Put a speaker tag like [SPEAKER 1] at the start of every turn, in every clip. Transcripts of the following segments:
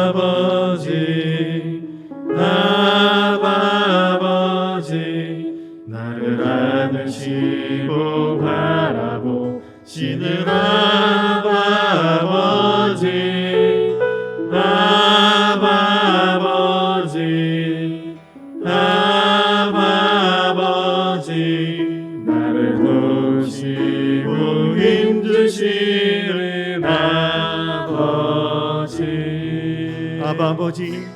[SPEAKER 1] 아버지, 아버지, 나를 안으시고 바라보시는 아버지, 아버지, 아버지, 나를 도우시고 힘주시는 아버지, 아버지,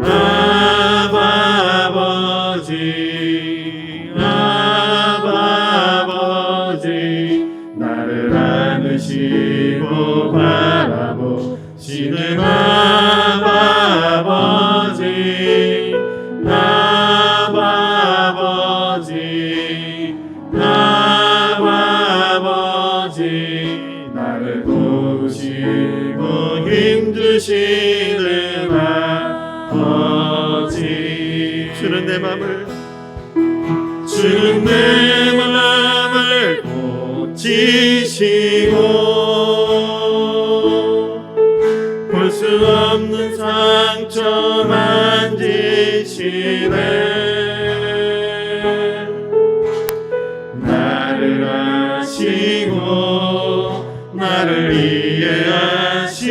[SPEAKER 1] 아버지, 아버지, 나를 안으시고 바라보시는 아버지, 아버지, 아버지, 나를 도우시고 힘주시는 아버지. 주는 내 맘을 고치시고 볼 수 없는 상처 만지시네. 나를 아시고 나를 이해하시네.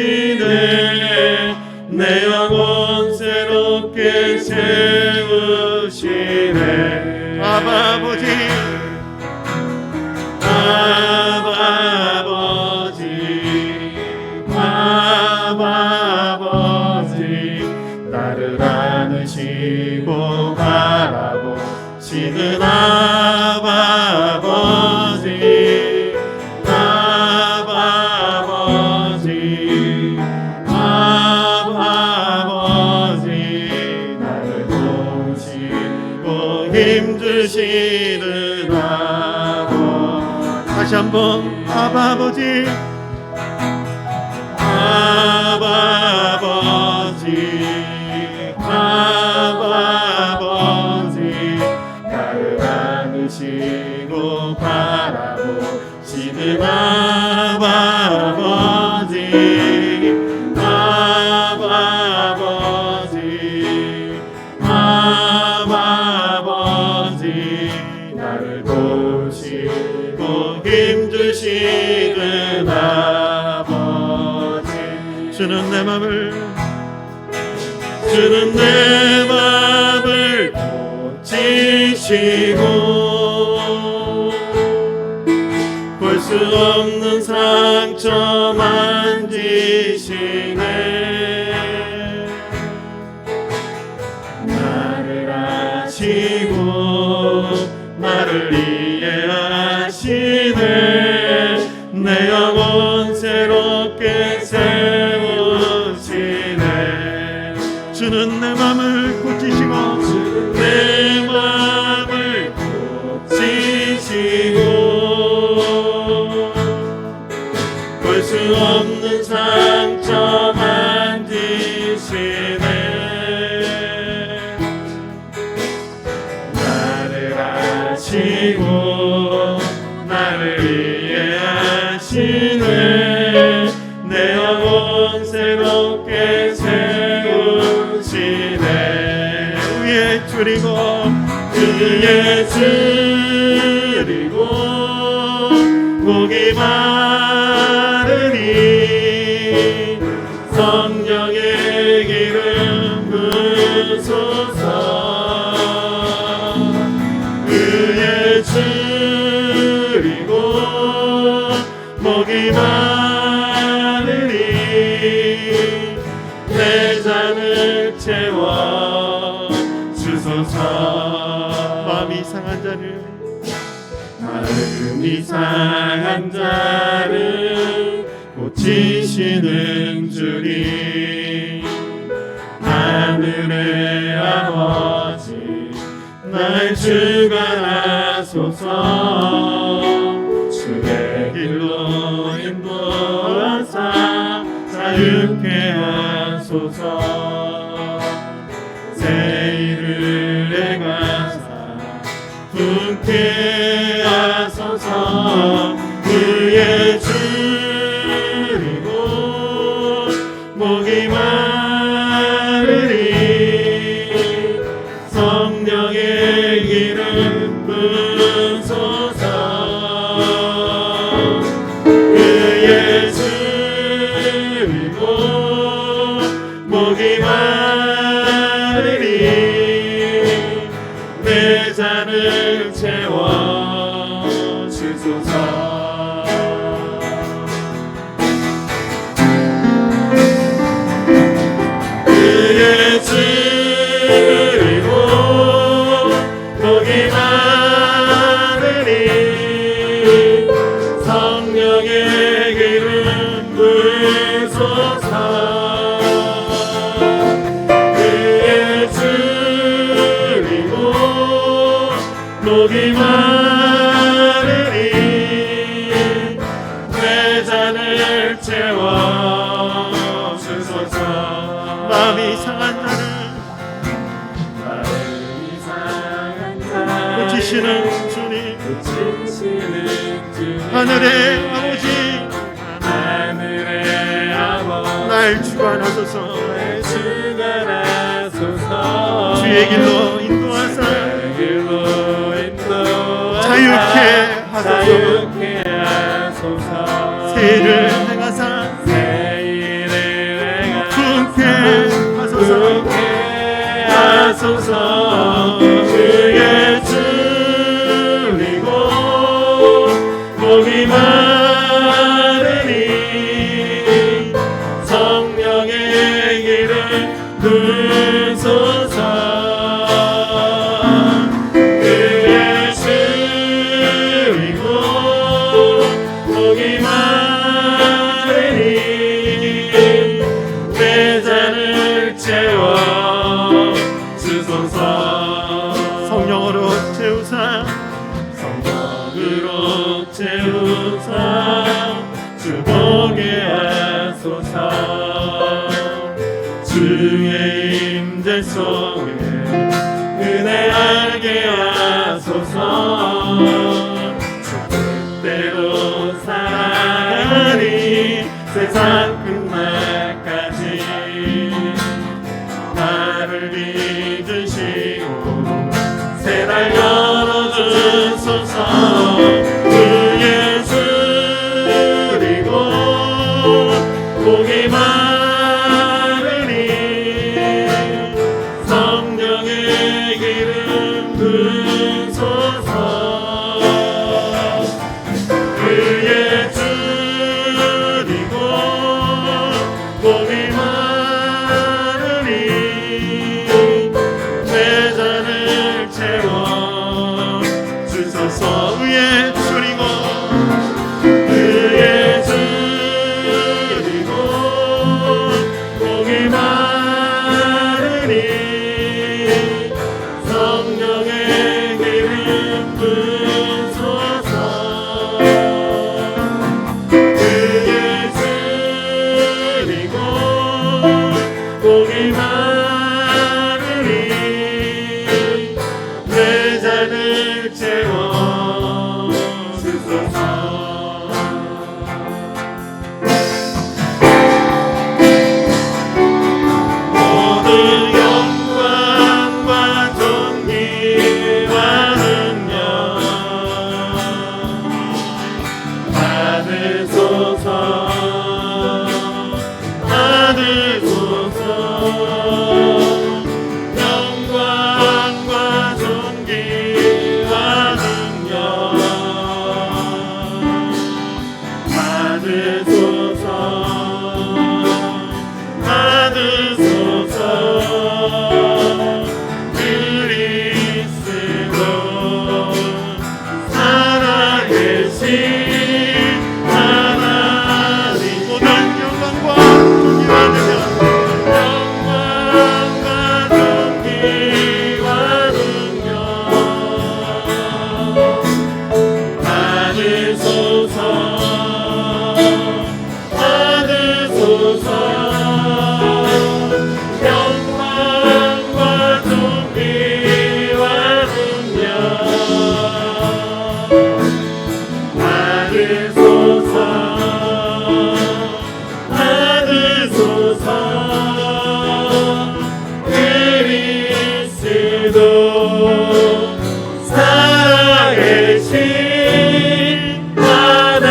[SPEAKER 1] 내 영혼 새롭게 세우시네. 아버지, 아버지, 나를 안으시고 바라보시는 아버지, 아버지, 아버지, 나를 도우시고 힘주시는 아버지. 다시 한번 아버지, 아버지, 아버지, 나를 안으시고 바라보시는 아버지, 아버지, 아버지, 나를 도우시고 힘주시는 아버지. 주는 내 맘을 고치시고 볼 수 없는 상처 만지시네. 나를 아시고 나를 이해하시네. 내 영혼 새롭게 세우시네. 주는 내 맘을 고치시고 내 맘을 고치시고 볼 수 없는 상처 만지시네. 나를 아시고 나를 이해하시네. 내 영혼 새롭게 세우시네. 위에 줄이고 위에 줄이고 목이 마르니 성령의 기름 부으소서. 위에 줄이고 목이 마르니 내 잔을 채워 주소서. 마음이 상한 자를 고치시는 주님, 하늘의 아버지 날 주관하소서. 주의 길로 인도하사 자유케 하소서. 새 일을 내가사 품게 하소서. 그의 줄이고 잔을 채워 주소서.
[SPEAKER 2] 마음이 상한 자를 고치시는 주님, 하늘의 아버지, 날 주관하소서. 주의 길로 인도하사 자유케 하소서. 세일을 행하사 풍케 하소서.
[SPEAKER 1] 주의 줄이고 복이 많으니 성령의 길을 두소서. 그의 줄이고 복이 많으니 내 잔을 채워 주소서.
[SPEAKER 2] 성령으로 채우사
[SPEAKER 1] 주보게 하소서. 주의 임재 속에 은혜 알게 하소서. 뜻대로 살아가니 세상 끝날까지 나를 믿으시고 새날 열어주소서. 주의 줄이고 복이 많으니 성령의 기름 부으소서. 그의 줄이고 복이 많으니 내 잔을 채워 주소서.
[SPEAKER 2] 의에 줄이고
[SPEAKER 1] 그의 줄이고 복이 많으니 성령의 기름 부으소서. 그의 줄이고 복이 많으니 내 잔을 채워 주소서. 모든 영광과 존귀와 능력 받으소서. 영광과 존귀와 능력 받으소서. 그리스도 살아계신 하나님.
[SPEAKER 2] 모든 영광과 존귀와 능력
[SPEAKER 1] 받으소서. 영광과 존귀와 능력 받으소서. 그리스도 살아계신 하나님.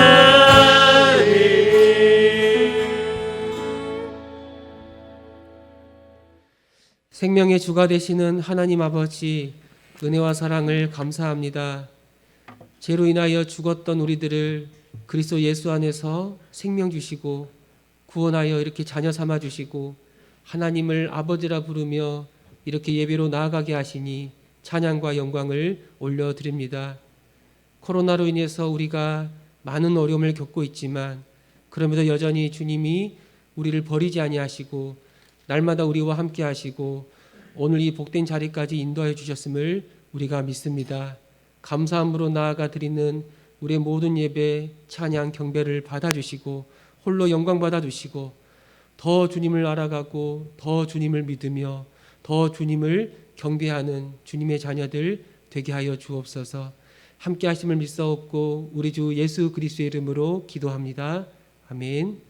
[SPEAKER 3] 생명의 주가 되시는 하나님 아버지, 은혜와 사랑을 감사합니다. 죄로 인하여 죽었던 우리들을 그리스도 예수 안에서 생명 주시고 구원하여 이렇게 자녀 삼아 주시고 하나님을 아버지라 부르며 이렇게 예배로 나아가게 하시니 찬양과 영광을 올려드립니다. 코로나로 인해서 우리가 많은 어려움을 겪고 있지만 그럼에도 여전히 주님이 우리를 버리지 아니하시고 날마다 우리와 함께 하시고 오늘 이 복된 자리까지 인도하여 주셨음을 우리가 믿습니다. 감사함으로 나아가 드리는 우리의 모든 예배, 찬양, 경배를 받아주시고 홀로 영광 받아 주시고 더 주님을 알아가고 더 주님을 믿으며 더 주님을 경배하는 주님의 자녀들 되게 하여 주옵소서. 함께 하심을 믿사옵고 우리 주 예수 그리스도의 이름으로 기도합니다. 아멘.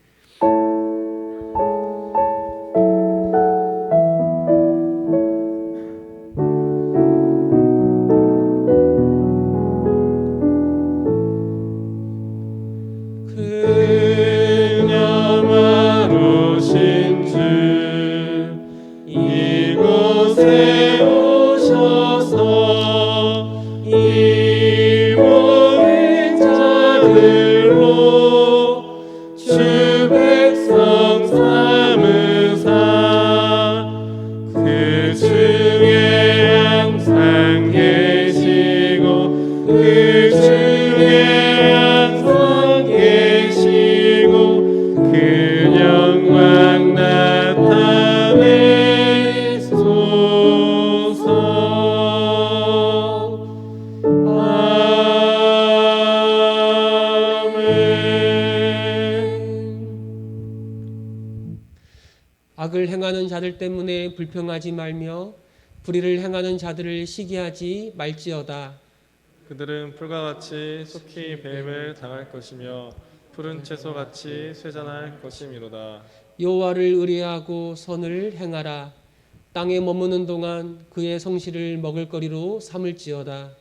[SPEAKER 1] 그녀만 오신 주 이곳에 오셔서 이 모든 자들로 주 백성 삼으사 그 중에 항상 계시고 그 중에 항상 계시고 그 영광 나타내소서. 아멘.
[SPEAKER 3] 악을 행하는 자들 때문에 불평하지 말며 불의를 행하는 자들을 시기하지 말지어다.
[SPEAKER 1] 그들은 풀과 같이 속히 뱀을 당할 것이며 푸른 채소같이 쇠잔할 것이미로다.
[SPEAKER 3] 여호와를 의뢰하고 선을 행하라. 땅에 머무는 동안 그의 성실을 먹을거리로 삼을지어다.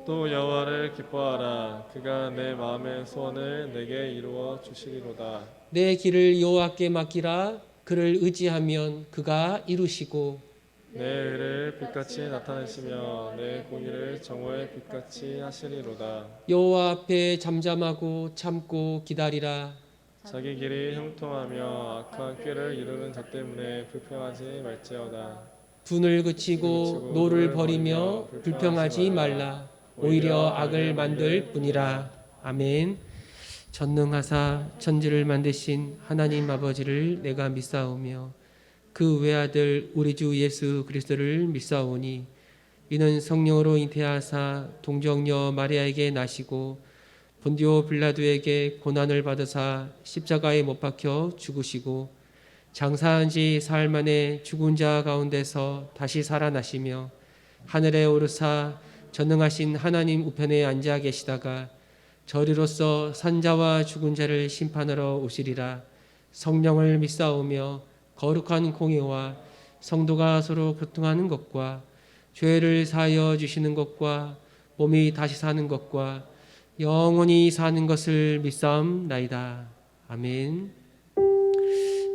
[SPEAKER 1] 또 여호와를 기뻐하라. 그가 내 마음의 소원을 내게 이루어 주시리로다.
[SPEAKER 3] 내 길을 여호와께 맡기라. 그를 의지하면 그가 이루시고
[SPEAKER 1] 내 의를 빛같이 나타내시며 내 공의를 정오의 빛같이 하시리로다.
[SPEAKER 3] 여호와 앞에 잠잠하고 참고 기다리라.
[SPEAKER 1] 자기 길이 형통하며 악한 꾀를 이루는 자 때문에 불평하지 말지어다.
[SPEAKER 3] 분을 그치고 노를 버리며 불평하지 말라. 오히려 악을 만들 뿐이라. 아멘. 전능하사 천지를 만드신 하나님 아버지를 내가 믿사오며 그 외아들 우리 주 예수 그리스도를 믿사오니 이는 성령으로 잉태하사 동정녀 마리아에게 나시고 본디오 빌라도에게 고난을 받으사 십자가에 못 박혀 죽으시고 장사한 지 사흘 만에 죽은 자 가운데서 다시 살아나시며 하늘에 오르사 전능하신 하나님 우편에 앉아 계시다가 저리로서 산자와 죽은 자를 심판하러 오시리라. 성령을 믿사오며 거룩한 공예와 성도가 서로 교통하는 것과 죄를 사하여 주시는 것과 몸이 다시 사는 것과 영원히 사는 것을 믿사옵나이다. 아멘.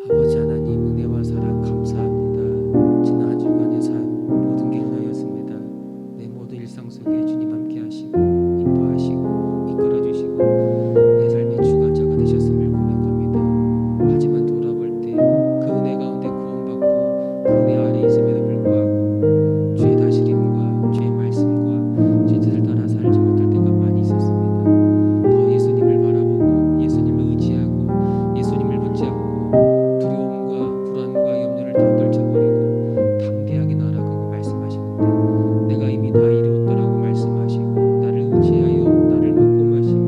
[SPEAKER 3] 아버지 하나님 은혜와 사랑 감사합니다. 지난 한 주간의 삶 모든 게 은하였습니다. 내 모든 일상 속에 주님 함께 하시고 인도하시고 이끌어 주시고 내 삶의 주관자가 되셨음을 고백합니다. 하지만 돌아볼 때 그 은혜 가운데 구원받고 그 은혜 아래 있음에도 불구하고 죄의 다스림과 죄의 말씀과 죄 뜻을 따라 살지 못할 때가 많이 있었습니다. 더 예수님을 바라보고 예수님을 의지하고 예수님을 붙잡고 두려움과 불안과 염려를 다 떨쳐버리고 담대하게 나아가고 말씀하시는데 내가 이미 다 이루었다라고 말씀하시고 나를 의지하여 나를 먹고 마시며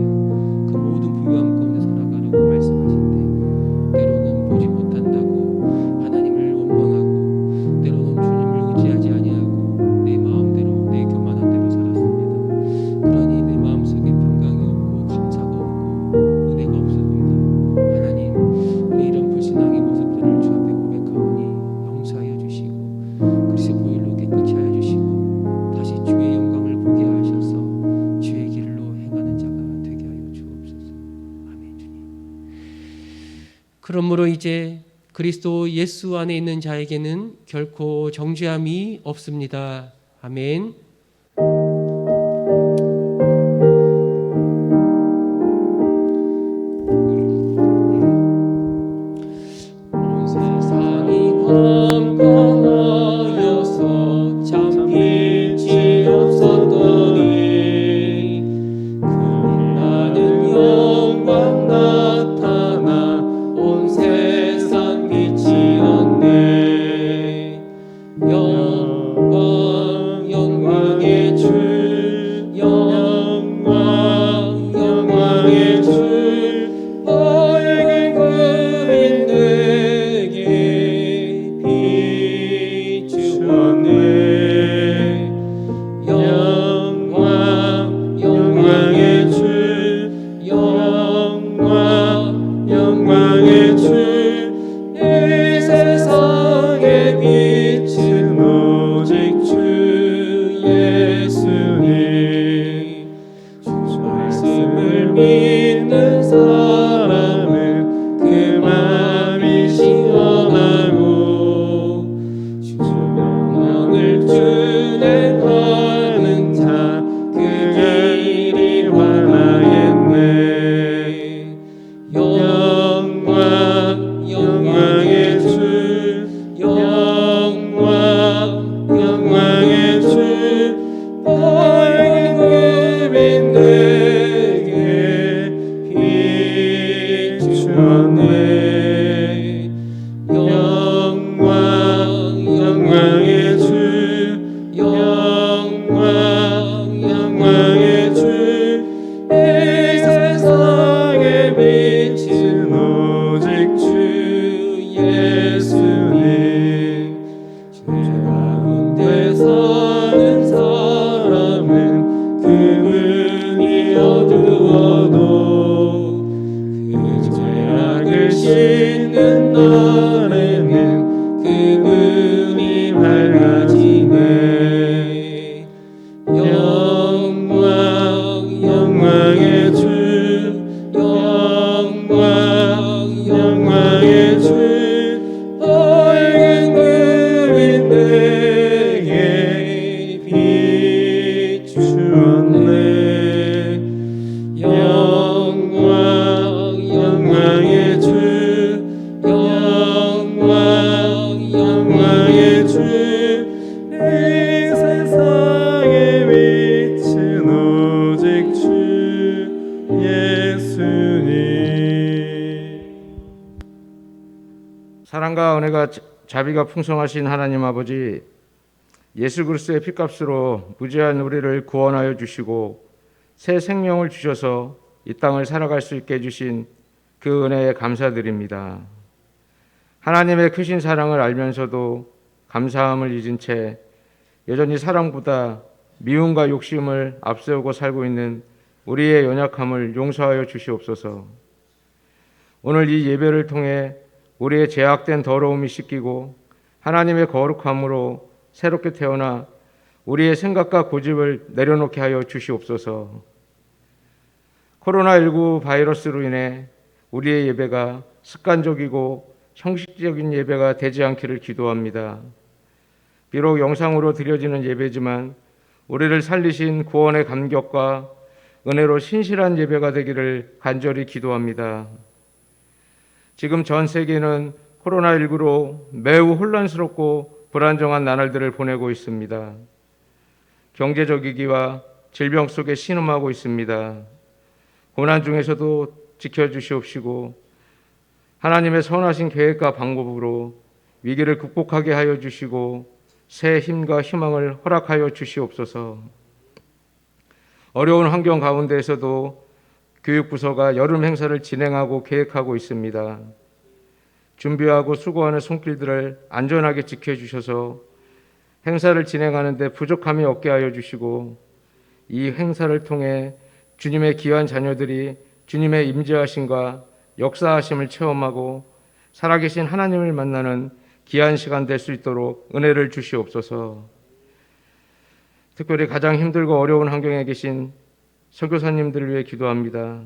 [SPEAKER 3] 그 모든 부유함 가운데 살아가라고 말씀하신데 때로는 보지 못한다고 하나님을 원망하고 때로는 주님을 의지하지 아니하고 내 마음대로 내 교만한 대로 살았습니다. 그러니 내 마음속에 평강이 없고 감사가 없고 은혜가 없습니다. 하나님 우리 이런 불신앙의 모습들을 주 앞에 고백하오니 용서하여 주시고 그리스도 보혈로 깨끗이 하여 주시고 다시 주의 영광을 보게 하셔서 주의 길로 행하는 자가 되게 하여 주옵소서. 아멘. 주님. 그러므로 이제 그리스도 예수 안에 있는 자에게는 결코 정죄함이 없습니다. 아멘. 온 세상이 깜깜하여서 참 빛이 없었더니 빛나는 영광 나타나 온 세상 빛이었네. 영광 영광의 주
[SPEAKER 1] 영광의 주 이 세상의 빛은 오직 주 예수님 주 말씀을 믿는 사람은 그 마음이 시원하고 주 명령을 준행하는 자 그 길이 환하겠네. 영광의 주 영광의 주 밝은 금인 내게 비추었네. 영광의 주 영광의 주 이 세상의 빛은 오직 주 예수님 죄 가운데 사는 사람은 그분이 어두워도 그 죄악을 씻는 날에는 그분이 밝아지네. 영광의 주 영광의 주 밝은 금인 내게 비추었네. 영광의 주 영광의 주 이 세상의 빛은 오직 주 예수님.
[SPEAKER 4] 사랑과 은혜가 자비가 풍성하신 하나님 아버지, 예수 그리스도의 피값으로 무죄한 우리를 구원하여 주시고 새 생명을 주셔서 이 땅을 살아갈 수 있게 해주신 그 은혜에 감사드립니다. 하나님의 크신 사랑을 알면서도 감사함을 잊은 채 여전히 사랑보다 미움과 욕심을 앞세우고 살고 있는 우리의 연약함을 용서하여 주시옵소서. 오늘 이 예배를 통해 우리의 제약된 더러움이 씻기고 하나님의 거룩함으로 새롭게 태어나 우리의 생각과 고집을 내려놓게 하여 주시옵소서. 코로나19 바이러스로 인해 우리의 예배가 습관적이고 형식적인 예배가 되지 않기를 기도합니다. 비록 영상으로 드려지는 예배지만 우리를 살리신 구원의 감격과 은혜로 신실한 예배가 되기를 간절히 기도합니다. 지금 전 세계는 코로나19로 매우 혼란스럽고 불안정한 나날들을 보내고 있습니다. 경제적 위기와 질병 속에 신음하고 있습니다. 고난 중에서도 지켜주시옵시고 하나님의 선하신 계획과 방법으로 위기를 극복하게 하여 주시고 새 힘과 희망을 허락하여 주시옵소서. 어려운 환경 가운데에서도 교육부서가 여름 행사를 진행하고 계획하고 있습니다. 준비하고 수고하는 손길들을 안전하게 지켜주셔서 행사를 진행하는 데 부족함이 없게 하여 주시고 이 행사를 통해 주님의 귀한 자녀들이 주님의 임재하심과 역사하심을 체험하고 살아계신 하나님을 만나는 귀한 시간 될 수 있도록 은혜를 주시옵소서. 특별히 가장 힘들고 어려운 환경에 계신 선교사님들을 위해 기도합니다.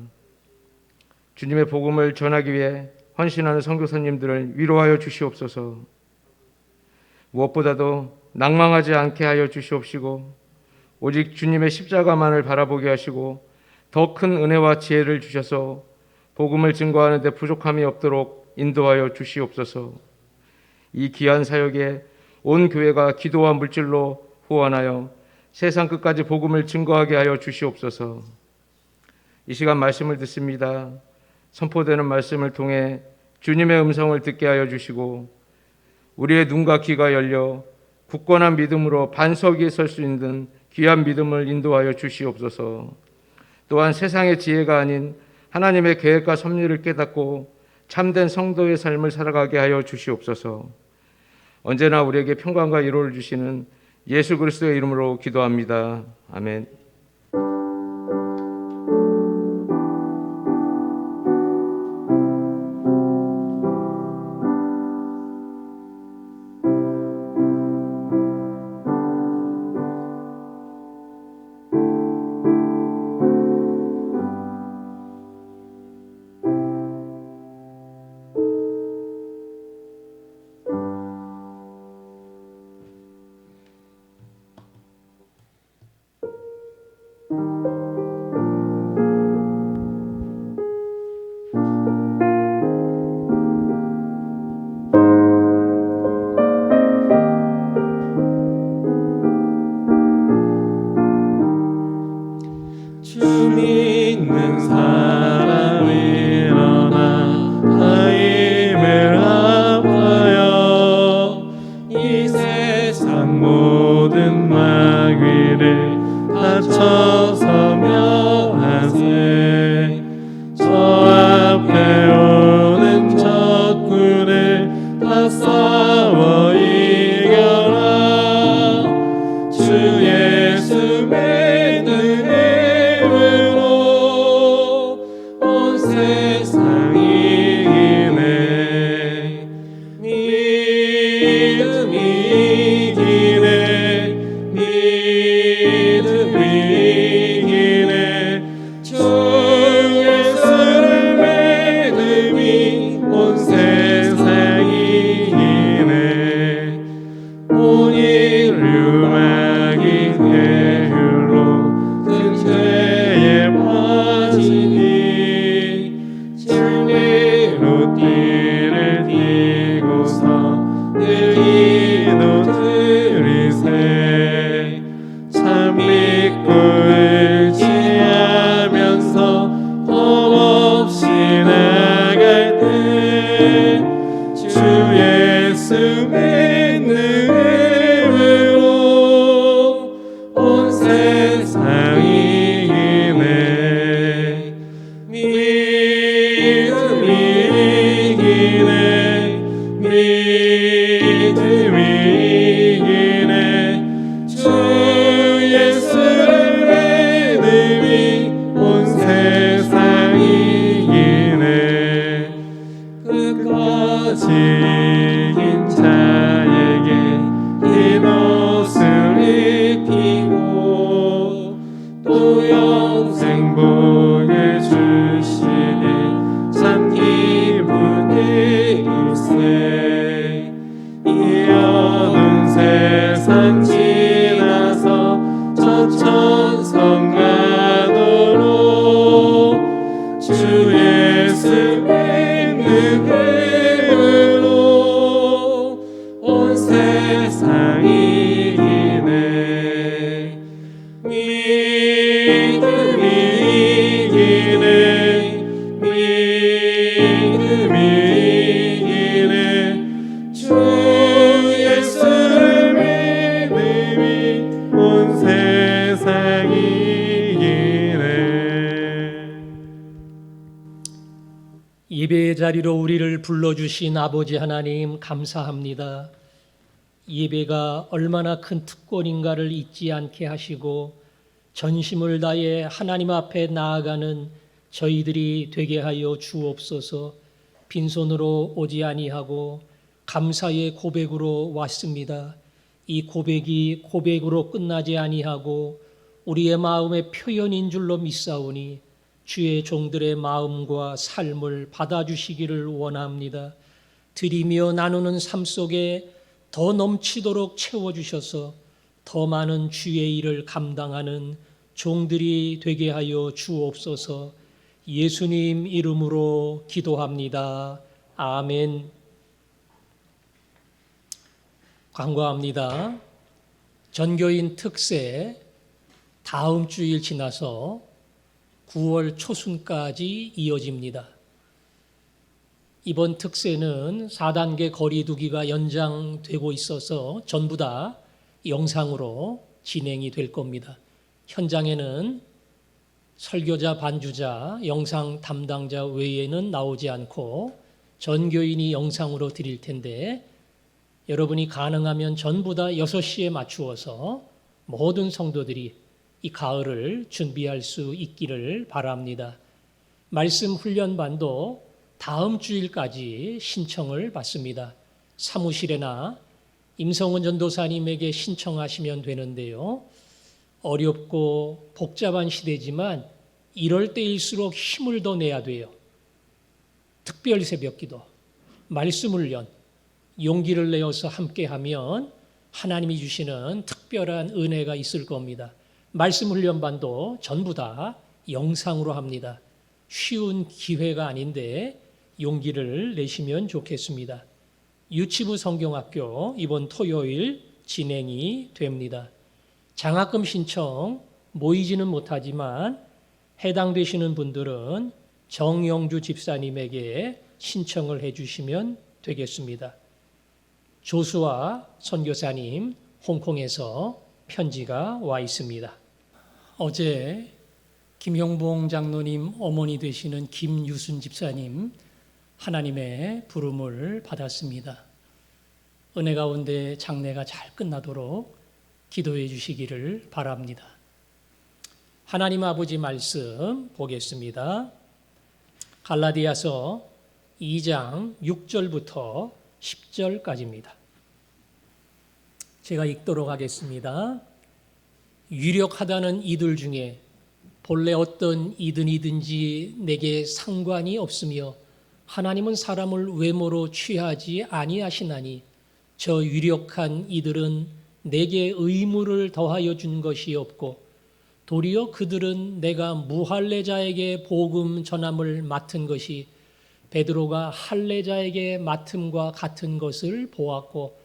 [SPEAKER 4] 주님의 복음을 전하기 위해 헌신하는 선교사님들을 위로하여 주시옵소서. 무엇보다도 낭망하지 않게 하여 주시옵시고 오직 주님의 십자가만을 바라보게 하시고 더 큰 은혜와 지혜를 주셔서 복음을 증거하는 데 부족함이 없도록 인도하여 주시옵소서. 이 귀한 사역에 온 교회가 기도와 물질로 후원하여 세상 끝까지 복음을 증거하게 하여 주시옵소서. 이 시간 말씀을 듣습니다. 선포되는 말씀을 통해 주님의 음성을 듣게 하여 주시고 우리의 눈과 귀가 열려 굳건한 믿음으로 반석 위에 설 수 있는 귀한 믿음을 인도하여 주시옵소서. 또한 세상의 지혜가 아닌 하나님의 계획과 섭리를 깨닫고 참된 성도의 삶을 살아가게 하여 주시옵소서. 언제나 우리에게 평강과 위로를 주시는 예수 그리스도의 이름으로 기도합니다. 아멘.
[SPEAKER 1] 주 예수 믿음으로 온 세상이 이기네. 믿음이 이기네. 믿음이 이기네. 주 예수를 믿음이 온 세상이 이기네. 끝까지 이긴 자에게 흰 옷을 입히고 또 영생 복을 주시니 참 기분일세. 이 어두운 세상 지나서 저 천성 가도록 주 예수 믿음으로 온 세상이 이기네. 믿음이 이기네. 믿음이 이기네. 주 예수를 믿음이 온 세상이 이기네.
[SPEAKER 5] 예배의 자리로 우리를 불러주신 아버지 하나님 감사합니다. 예배가 얼마나 큰 특권인가를 잊지 않게 하시고 전심을 다해 하나님 앞에 나아가는 저희들이 되게 하여 주옵소서. 빈손으로 오지 아니하고 감사의 고백으로 왔습니다. 이 고백이 고백으로 끝나지 아니하고 우리의 마음의 표현인 줄로 믿사오니 주의 종들의 마음과 삶을 받아주시기를 원합니다. 드리며 나누는 삶 속에 더 넘치도록 채워주셔서 더 많은 주의 일을 감당하는 종들이 되게 하여 주옵소서. 예수님 이름으로 기도합니다. 아멘. 광고합니다. 전교인 특세 다음 주일 지나서 9월 초순까지 이어집니다. 이번 특세는 4단계 거리두기가 연장되고 있어서 전부 다 영상으로 진행이 될 겁니다. 현장에는 설교자, 반주자, 영상 담당자 외에는 나오지 않고 전교인이 영상으로 드릴 텐데 여러분이 가능하면 전부 다 6시에 맞추어서 모든 성도들이 이 가을을 준비할 수 있기를 바랍니다. 말씀 훈련반도 다음 주일까지 신청을 받습니다. 사무실에나 임성은 전도사님에게 신청하시면 되는데요. 어렵고 복잡한 시대지만 이럴 때일수록 힘을 더 내야 돼요. 특별 새벽기도, 말씀 훈련, 용기를 내어서 함께하면 하나님이 주시는 특별한 은혜가 있을 겁니다. 말씀 훈련반도 전부 다 영상으로 합니다. 쉬운 기회가 아닌데 용기를 내시면 좋겠습니다. 유치부 성경학교 이번 토요일 진행이 됩니다. 장학금 신청 모이지는 못하지만 해당되시는 분들은 정영주 집사님에게 신청을 해주시면 되겠습니다. 조수아 선교사님 홍콩에서 편지가 와 있습니다. 어제 김형봉 장로님 어머니 되시는 김유순 집사님 하나님의 부름을 받았습니다. 은혜 가운데 장례가 잘 끝나도록 기도해 주시기를 바랍니다. 하나님 아버지 말씀 보겠습니다. 갈라디아서 2장 6절부터 10절까지입니다. 제가 읽도록 하겠습니다. 유력하다는 이들 중에 본래 어떤 이든이든지 내게 상관이 없으며 하나님은 사람을 외모로 취하지 아니하시나니 저 유력한 이들은 내게 의무를 더하여 준 것이 없고 도리어 그들은 내가 무할례자에게 복음 전함을 맡은 것이 베드로가 할례자에게 맡음과 같은 것을 보았고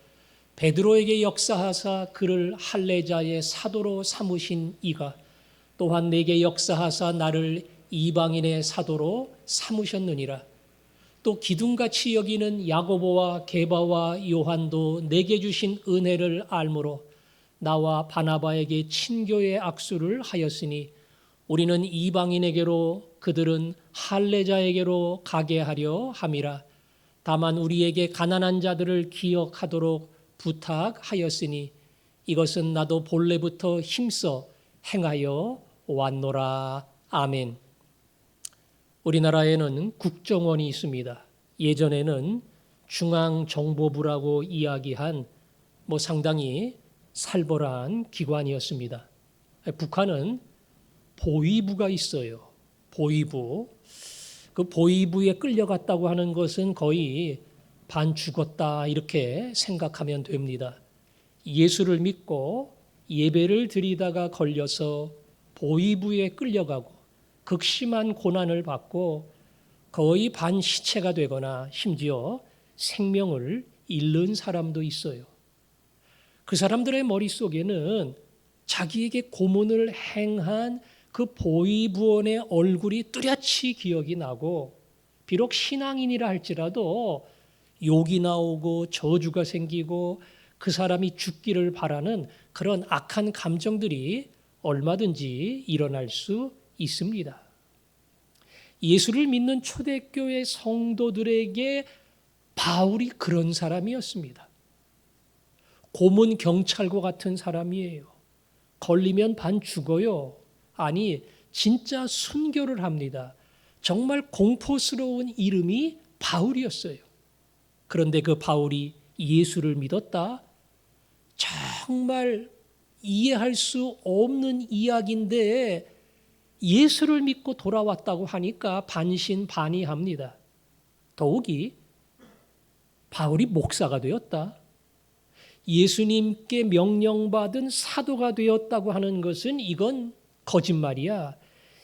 [SPEAKER 5] 베드로에게 역사하사 그를 할례자의 사도로 삼으신 이가 또한 내게 역사하사 나를 이방인의 사도로 삼으셨느니라. 또 기둥같이 여기는 야고보와 게바와 요한도 내게 주신 은혜를 알므로 나와 바나바에게 친교의 악수를 하였으니 우리는 이방인에게로 그들은 할례자에게로 가게 하려 함이라. 다만 우리에게 가난한 자들을 기억하도록 부탁하였으니 이것은 나도 본래부터 힘써 행하여 왔노라. 아멘. 우리나라에는 국정원이 있습니다. 예전에는 중앙정보부라고 이야기한 상당히 살벌한 기관이었습니다. 북한은 보위부가 있어요. 보위부. 그 보위부에 끌려갔다고 하는 것은 거의 반 죽었다 이렇게 생각하면 됩니다. 예수를 믿고 예배를 드리다가 걸려서 보위부에 끌려가고 극심한 고난을 받고 거의 반 시체가 되거나 심지어 생명을 잃는 사람도 있어요. 그 사람들의 머릿속에는 자기에게 고문을 행한 그 보위부원의 얼굴이 뚜렷이 기억이 나고 비록 신앙인이라 할지라도 욕이 나오고 저주가 생기고 그 사람이 죽기를 바라는 그런 악한 감정들이 얼마든지 일어날 수 있습니다. 예수를 믿는 초대교회 성도들에게 바울이 그런 사람이었습니다. 고문 경찰과 같은 사람이에요. 걸리면 반 죽어요. 아니, 진짜 순교를 합니다. 정말 공포스러운 이름이 바울이었어요. 그런데 그 바울이 예수를 믿었다? 정말 이해할 수 없는 이야기인데 예수를 믿고 돌아왔다고 하니까 반신반의합니다. 더욱이 바울이 목사가 되었다. 예수님께 명령받은 사도가 되었다고 하는 것은 이건 거짓말이야.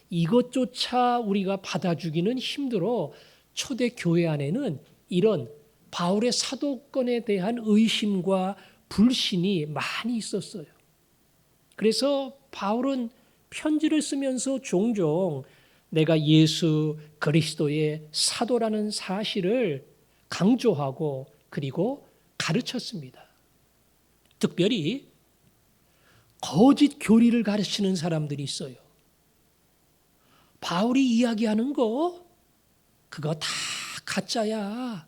[SPEAKER 5] 이것조차 우리가 받아주기는 힘들어. 초대교회 안에는 이런 바울의 사도권에 대한 의심과 불신이 많이 있었어요. 그래서 바울은 편지를 쓰면서 종종 내가 예수 그리스도의 사도라는 사실을 강조하고 그리고 가르쳤습니다. 특별히 거짓 교리를 가르치는 사람들이 있어요. 바울이 이야기하는 거 그거 다 가짜야.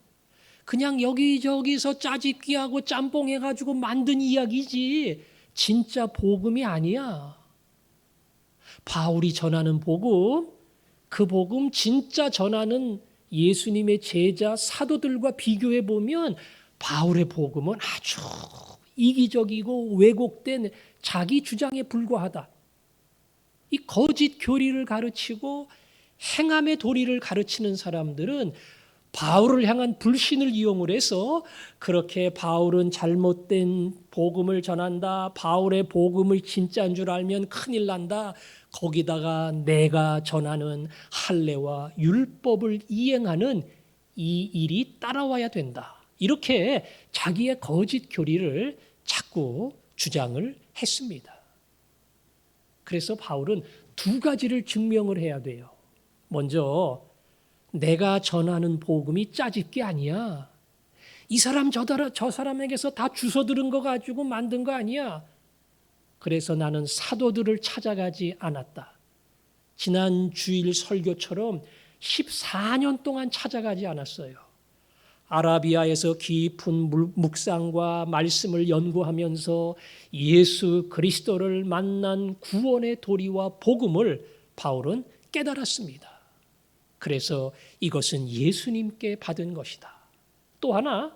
[SPEAKER 5] 그냥 여기저기서 짜집기하고 짬뽕해가지고 만든 이야기지 진짜 복음이 아니야. 바울이 전하는 복음, 그 복음 진짜 전하는 예수님의 제자 사도들과 비교해 보면 바울의 복음은 아주 이기적이고 왜곡된 자기 주장에 불과하다. 이 거짓 교리를 가르치고 행함의 도리를 가르치는 사람들은 바울을 향한 불신을 이용을 해서 그렇게 바울은 잘못된 복음을 전한다. 바울의 복음을 진짜인 줄 알면 큰일 난다. 거기다가 내가 전하는 할례와 율법을 이행하는 이 일이 따라와야 된다. 이렇게 자기의 거짓 교리를 자꾸 주장을 했습니다. 그래서 바울은 두 가지를 증명을 해야 돼요. 먼저 내가 전하는 복음이 짜집기 아니야. 이 사람 저 사람에게서 다 주워 들은 거 가지고 만든 거 아니야. 그래서 나는 사도들을 찾아가지 않았다. 지난 주일 설교처럼 14년 동안 찾아가지 않았어요. 아라비아에서 깊은 묵상과 말씀을 연구하면서 예수 그리스도를 만난 구원의 도리와 복음을 바울은 깨달았습니다. 그래서 이것은 예수님께 받은 것이다. 또 하나,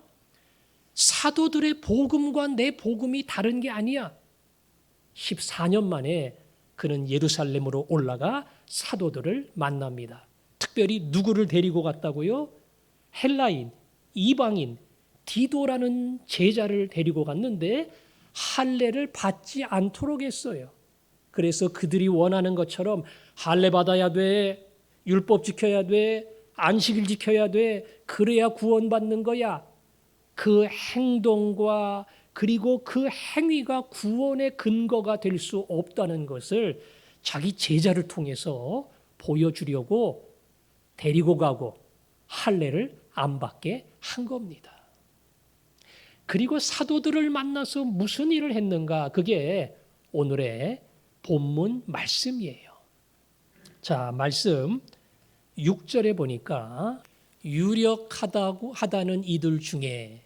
[SPEAKER 5] 사도들의 복음과 내 복음이 다른 게 아니야. 14년 만에 그는 예루살렘으로 올라가 사도들을 만납니다. 특별히 누구를 데리고 갔다고요? 헬라인, 이방인, 디도라는 제자를 데리고 갔는데 할례를 받지 않도록 했어요. 그래서 그들이 원하는 것처럼 할례 받아야 돼, 율법 지켜야 돼, 안식일 지켜야 돼, 그래야 구원받는 거야. 그 행동과 그리고 그 행위가 구원의 근거가 될 수 없다는 것을 자기 제자를 통해서 보여주려고 데리고 가고 할례를 안 받게 한 겁니다. 그리고 사도들을 만나서 무슨 일을 했는가? 그게 오늘의 본문 말씀이에요. 자, 말씀 6절에 보니까 유력하다는 이들 중에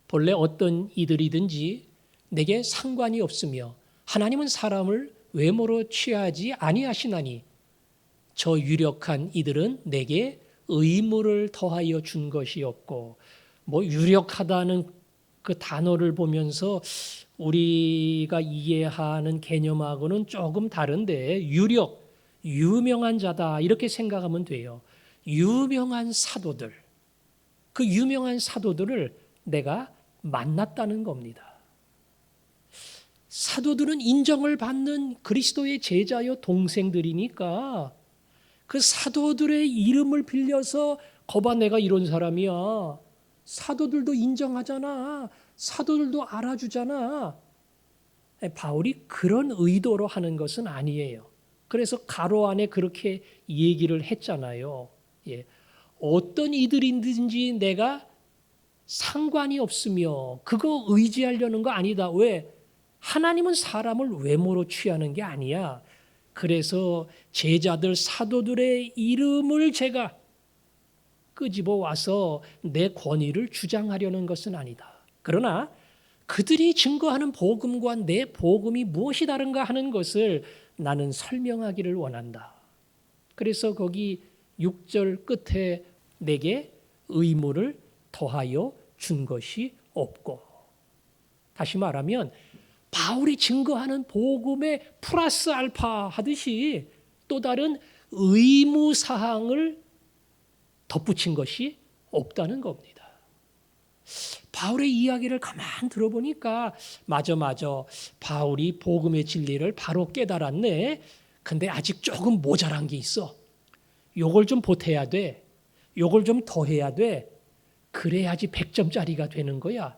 [SPEAKER 5] 본래 어떤 이들이든지 내게 상관이 없으며 하나님은 사람을 외모로 취하지 아니하시나니 저 유력한 이들은 내게 의무를 더하여 준 것이 없고, 뭐 유력하다는 그 단어를 보면서 우리가 이해하는 개념하고는 조금 다른데, 유명한 자다 이렇게 생각하면 돼요. 유명한 사도들, 그 유명한 사도들을 내가 만났다는 겁니다. 사도들은 인정을 받는 그리스도의 제자여 동생들이니까 그 사도들의 이름을 빌려서 거봐 내가 이런 사람이야. 사도들도 인정하잖아. 사도들도 알아주잖아. 바울이 그런 의도로 하는 것은 아니에요. 그래서 가로 안에 그렇게 얘기를 했잖아요. 예. 어떤 이들이든지 내가 상관이 없으며 그거 의지하려는 거 아니다. 왜? 하나님은 사람을 외모로 취하는 게 아니야. 그래서 제자들 사도들의 이름을 제가 끄집어 와서 내 권위를 주장하려는 것은 아니다. 그러나 그들이 증거하는 복음과 내 복음이 무엇이 다른가 하는 것을 나는 설명하기를 원한다. 그래서 거기 6절 끝에 내게 의무를 더하여 준 것이 없고, 다시 말하면 바울이 증거하는 복음에 플러스 알파 하듯이 또 다른 의무 사항을 덧붙인 것이 없다는 겁니다. 바울의 이야기를 가만 들어보니까 맞아. 바울이 복음의 진리를 바로 깨달았네. 근데 아직 조금 모자란 게 있어. 요걸 좀 보태야 돼. 요걸 좀 더 해야 돼. 그래야지 100점짜리가 되는 거야.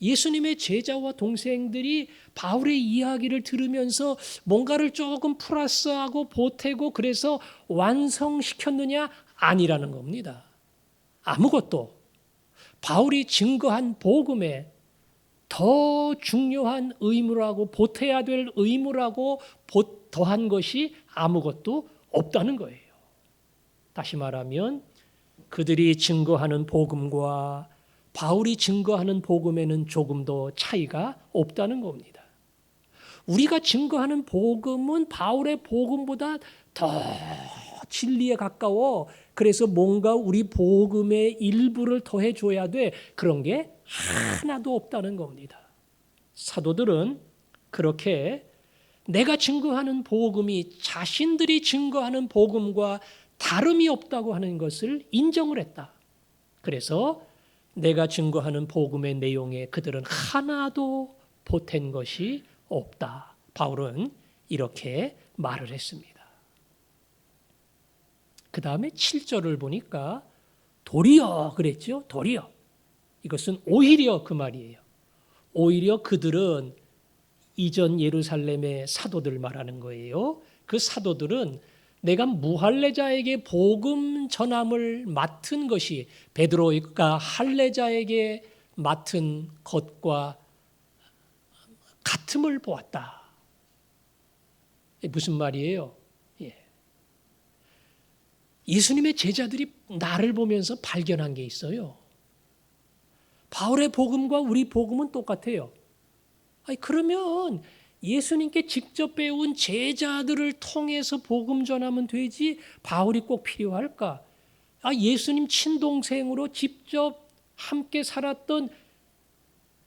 [SPEAKER 5] 예수님의 제자와 동생들이 바울의 이야기를 들으면서 뭔가를 조금 플러스하고 보태고 그래서 완성시켰느냐? 아니라는 겁니다. 아무것도. 바울이 증거한 복음에 더 중요한 의무라고 보태야 될 의무라고 더한 것이 아무것도 없다는 거예요. 다시 말하면 그들이 증거하는 복음과 바울이 증거하는 복음에는 조금도 차이가 없다는 겁니다. 우리가 증거하는 복음은 바울의 복음보다 더 진리에 가까워. 그래서 뭔가 우리 복음의 일부를 더해줘야 돼. 그런 게 하나도 없다는 겁니다. 사도들은 그렇게 내가 증거하는 복음이 자신들이 증거하는 복음과 다름이 없다고 하는 것을 인정을 했다. 그래서 내가 증거하는 복음의 내용에 그들은 하나도 보탠 것이 없다. 바울은 이렇게 말을 했습니다. 그 다음에 7절을 보니까 도리어 그랬죠. 도리어. 이것은 오히려 그 말이에요. 오히려 그들은 이전 예루살렘의 사도들 말하는 거예요. 그 사도들은 내가 무할례자에게 복음 전함을 맡은 것이 베드로가 할례자에게 맡은 것과 같음을 보았다. 무슨 말이에요? 예수님의 제자들이 나를 보면서 발견한 게 있어요. 바울의 복음과 우리 복음은 똑같아요. 그러면 예수님께 직접 배운 제자들을 통해서 복음 전하면 되지 바울이 꼭 필요할까? 예수님 친동생으로 직접 함께 살았던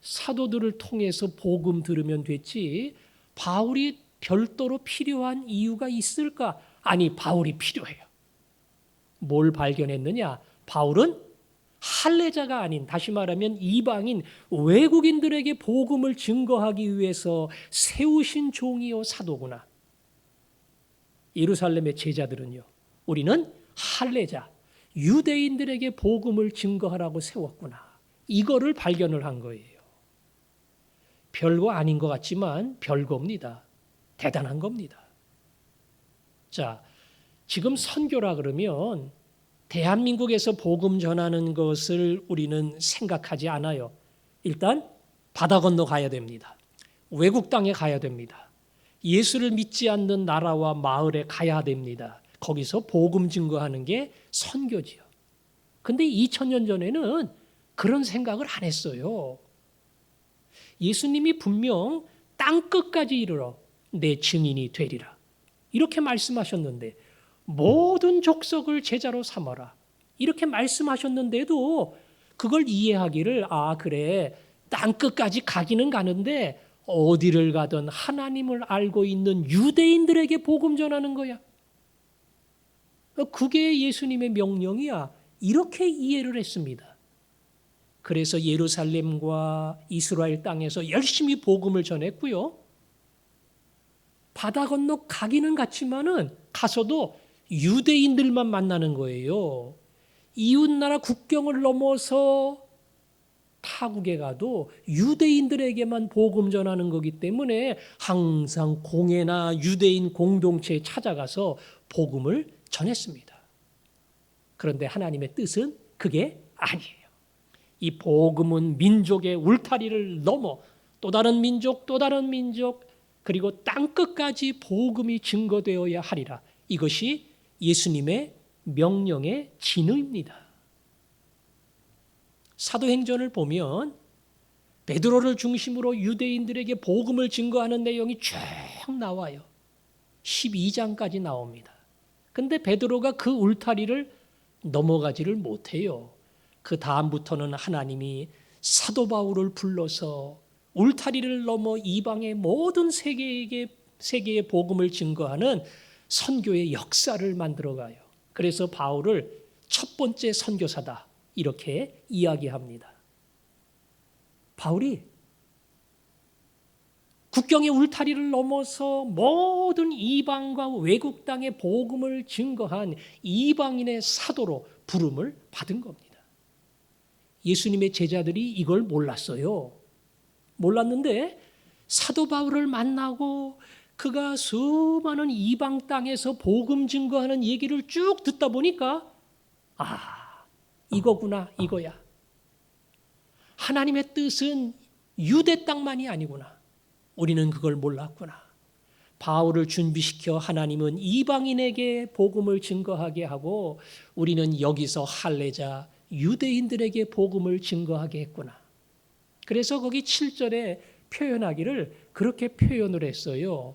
[SPEAKER 5] 사도들을 통해서 복음 들으면 됐지 바울이 별도로 필요한 이유가 있을까? 아니, 바울이 필요해요. 뭘 발견했느냐? 바울은 할례자가 아닌, 다시 말하면 이방인 외국인들에게 복음을 증거하기 위해서 세우신 종이요 사도구나. 예루살렘의 제자들은요, 우리는 할례자, 유대인들에게 복음을 증거하라고 세웠구나. 이거를 발견을 한 거예요. 별거 아닌 것 같지만 별거입니다. 대단한 겁니다. 자, 지금 선교라 그러면 대한민국에서 복음 전하는 것을 우리는 생각하지 않아요. 일단 바다 건너 가야 됩니다. 외국 땅에 가야 됩니다. 예수를 믿지 않는 나라와 마을에 가야 됩니다. 거기서 복음 증거하는 게 선교지요. 근데 2000년 전에는 그런 생각을 안 했어요. 예수님이 분명 땅 끝까지 이르러 내 증인이 되리라. 이렇게 말씀하셨는데 모든 족속을 제자로 삼아라. 이렇게 말씀하셨는데도 그걸 이해하기를 그래 땅 끝까지 가기는 가는데 어디를 가든 하나님을 알고 있는 유대인들에게 복음 전하는 거야. 그게 예수님의 명령이야. 이렇게 이해를 했습니다. 그래서 예루살렘과 이스라엘 땅에서 열심히 복음을 전했고요. 바다 건너 가기는 갔지만은 가서도 유대인들만 만나는 거예요. 이웃나라 국경을 넘어서 타국에 가도 유대인들에게만 복음 전하는 거기 때문에 항상 공회나 유대인 공동체에 찾아가서 복음을 전했습니다. 그런데 하나님의 뜻은 그게 아니에요. 이 복음은 민족의 울타리를 넘어 또 다른 민족, 그리고 땅끝까지 복음이 증거되어야 하리라. 이것이 예수님의 명령의 진의입니다. 사도행전을 보면 베드로를 중심으로 유대인들에게 복음을 증거하는 내용이 쭉 나와요. 12장까지 나옵니다. 근데 베드로가 그 울타리를 넘어가지를 못해요. 그 다음부터는 하나님이 사도 바울을 불러서 울타리를 넘어 이방의 모든 세계의 복음을 증거하는 선교의 역사를 만들어가요. 그래서 바울을 첫 번째 선교사다 이렇게 이야기합니다. 바울이 국경의 울타리를 넘어서 모든 이방과 외국 땅의 복음을 증거한 이방인의 사도로 부름을 받은 겁니다. 예수님의 제자들이 이걸 몰랐어요. 몰랐는데 사도 바울을 만나고 그가 수많은 이방 땅에서 복음 증거하는 얘기를 쭉 듣다 보니까 이거구나, 이거야. 하나님의 뜻은 유대 땅만이 아니구나. 우리는 그걸 몰랐구나. 바울을 준비시켜 하나님은 이방인에게 복음을 증거하게 하고 우리는 여기서 할례자 유대인들에게 복음을 증거하게 했구나. 그래서 거기 7절에 표현하기를 그렇게 표현을 했어요.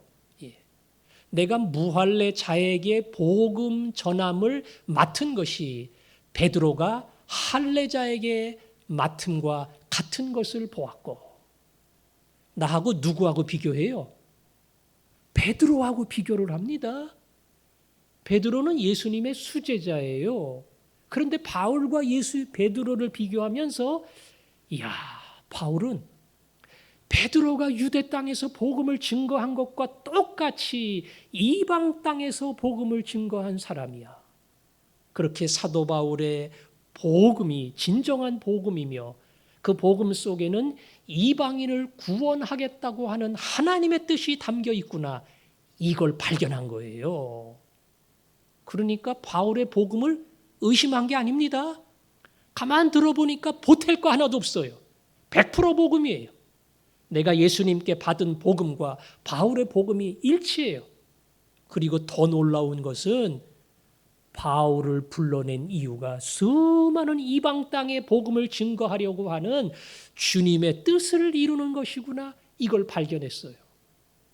[SPEAKER 5] 내가 무할례 자에게 복음 전함을 맡은 것이 베드로가 할례자에게 맡음과 같은 것을 보았고, 나하고 누구하고 비교해요? 베드로하고 비교를 합니다. 베드로는 예수님의 수제자예요. 그런데 바울과 베드로를 비교하면서 바울은 베드로가 유대 땅에서 복음을 증거한 것과 똑같이 이방 땅에서 복음을 증거한 사람이야. 그렇게 사도 바울의 복음이 진정한 복음이며 그 복음 속에는 이방인을 구원하겠다고 하는 하나님의 뜻이 담겨 있구나. 이걸 발견한 거예요. 그러니까 바울의 복음을 의심한 게 아닙니다. 가만 들어보니까 보탤 거 하나도 없어요. 100% 복음이에요. 내가 예수님께 받은 복음과 바울의 복음이 일치해요. 그리고 더 놀라운 것은 바울을 불러낸 이유가 수많은 이방 땅의 복음을 증거하려고 하는 주님의 뜻을 이루는 것이구나. 이걸 발견했어요.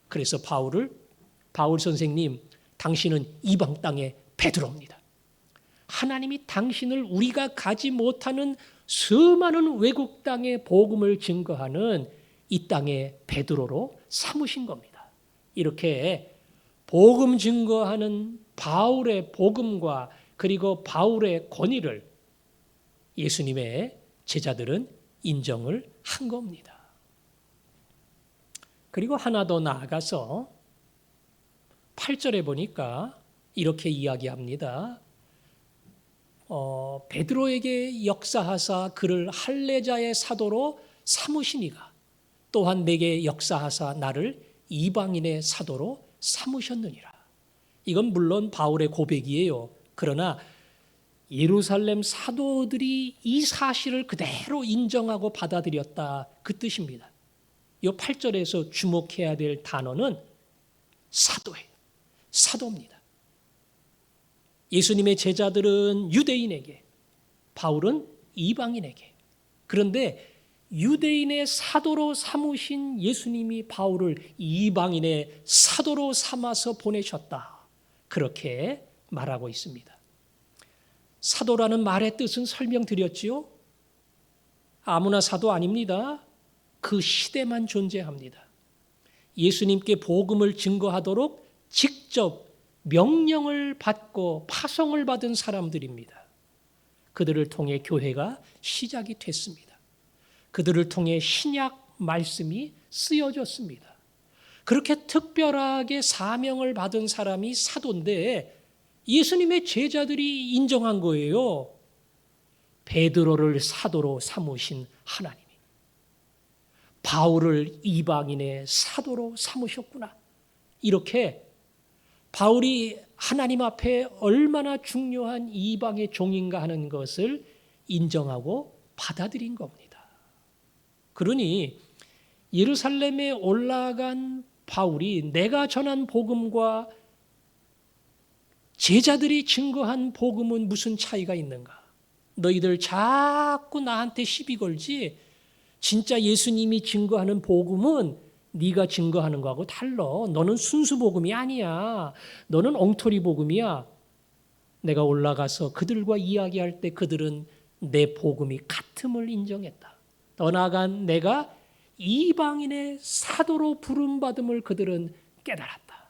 [SPEAKER 5] 그래서 바울 선생님, 당신은 이방 땅의 베드로입니다. 하나님이 당신을 우리가 가지 못하는 수많은 외국 땅의 복음을 증거하는 이 땅의 베드로로 삼으신 겁니다. 이렇게 복음 증거하는 바울의 복음과 그리고 바울의 권위를 예수님의 제자들은 인정을 한 겁니다. 그리고 하나 더 나아가서 8절에 보니까 이렇게 이야기합니다. 베드로에게 역사하사 그를 할례자의 사도로 삼으시니가 또한 내게 역사하사 나를 이방인의 사도로 삼으셨느니라. 이건 물론 바울의 고백이에요. 그러나 예루살렘 사도들이 이 사실을 그대로 인정하고 받아들였다, 그 뜻입니다. 이 8절에서 주목해야 될 단어는 사도예요. 사도입니다. 예수님의 제자들은 유대인에게, 바울은 이방인에게. 그런데 유대인의 사도로 삼으신 예수님이 바울을 이방인의 사도로 삼아서 보내셨다, 그렇게 말하고 있습니다. 사도라는 말의 뜻은 설명드렸지요. 아무나 사도 아닙니다. 그 시대만 존재합니다. 예수님께 복음을 증거하도록 직접 명령을 받고 파송을 받은 사람들입니다. 그들을 통해 교회가 시작이 됐습니다. 그들을 통해 신약 말씀이 쓰여졌습니다. 그렇게 특별하게 사명을 받은 사람이 사도인데 예수님의 제자들이 인정한 거예요. 베드로를 사도로 삼으신 하나님이 바울을 이방인의 사도로 삼으셨구나. 이렇게 바울이 하나님 앞에 얼마나 중요한 이방의 종인가 하는 것을 인정하고 받아들인 겁니다. 그러니 예루살렘에 올라간 바울이 내가 전한 복음과 제자들이 증거한 복음은 무슨 차이가 있는가? 너희들 자꾸 나한테 시비 걸지, 진짜 예수님이 증거하는 복음은 네가 증거하는 거하고 달라. 너는 순수 복음이 아니야. 너는 엉터리 복음이야. 내가 올라가서 그들과 이야기할 때 그들은 내 복음이 같음을 인정했다. 더 나아간 내가 이방인의 사도로 부름받음을 그들은 깨달았다.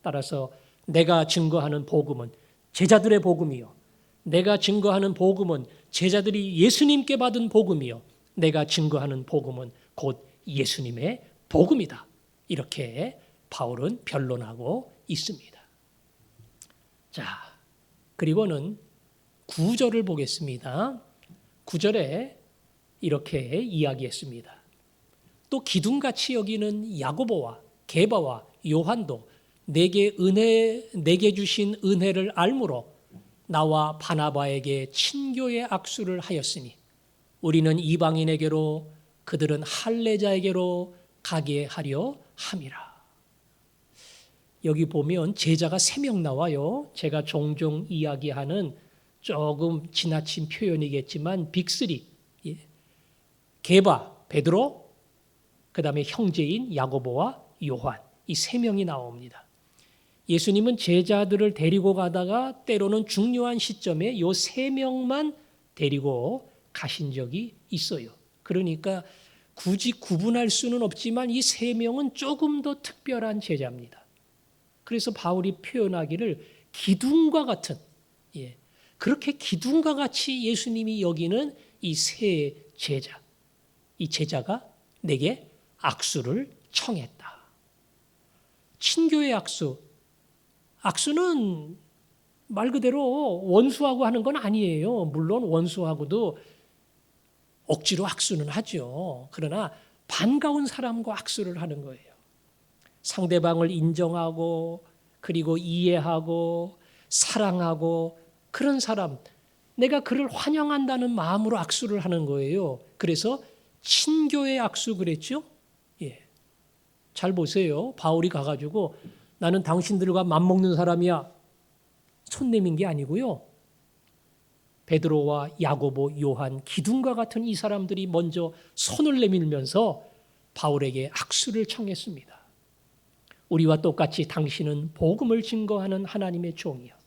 [SPEAKER 5] 따라서 내가 증거하는 복음은 제자들의 복음이요, 내가 증거하는 복음은 제자들이 예수님께 받은 복음이요, 내가 증거하는 복음은 곧 예수님의 복음이다. 이렇게 바울은 변론하고 있습니다. 자, 그리고는 9절을 보겠습니다. 9절에 이렇게 이야기했습니다. 또 기둥같이 여기는 야고보와 게바와 요한도 내게 주신 은혜를 알므로 나와 바나바에게 친교의 악수를 하였으니 우리는 이방인에게로 그들은 할례자에게로 가게 하려 함이라. 여기 보면 제자가 3명 나와요. 제가 종종 이야기하는 조금 지나친 표현이겠지만 빅3, 게바, 베드로, 그 다음에 형제인 야고보와 요한, 이 3명이 나옵니다. 예수님은 제자들을 데리고 가다가 때로는 중요한 시점에 이 3명만 데리고 가신 적이 있어요. 그러니까 굳이 구분할 수는 없지만 이 3명은 조금 더 특별한 제자입니다. 그래서 바울이 표현하기를 기둥과 같은, 그렇게 기둥과 같이 예수님이 여기는 이 3 제자, 이 제자가 내게 악수를 청했다. 친교의 악수, 악수는 말 그대로 원수하고 하는 건 아니에요. 물론 원수하고도 억지로 악수는 하죠. 그러나 반가운 사람과 악수를 하는 거예요. 상대방을 인정하고 그리고 이해하고 사랑하고 그런 사람, 내가 그를 환영한다는 마음으로 악수를 하는 거예요. 그래서 친교의 악수 그랬죠? 잘 보세요. 바울이 가가지고 나는 당신들과 맘먹는 사람이야, 손 내민 게 아니고요. 베드로와 야고보, 요한, 기둥과 같은 이 사람들이 먼저 손을 내밀면서 바울에게 악수를 청했습니다. 우리와 똑같이 당신은 복음을 증거하는 하나님의 종이야.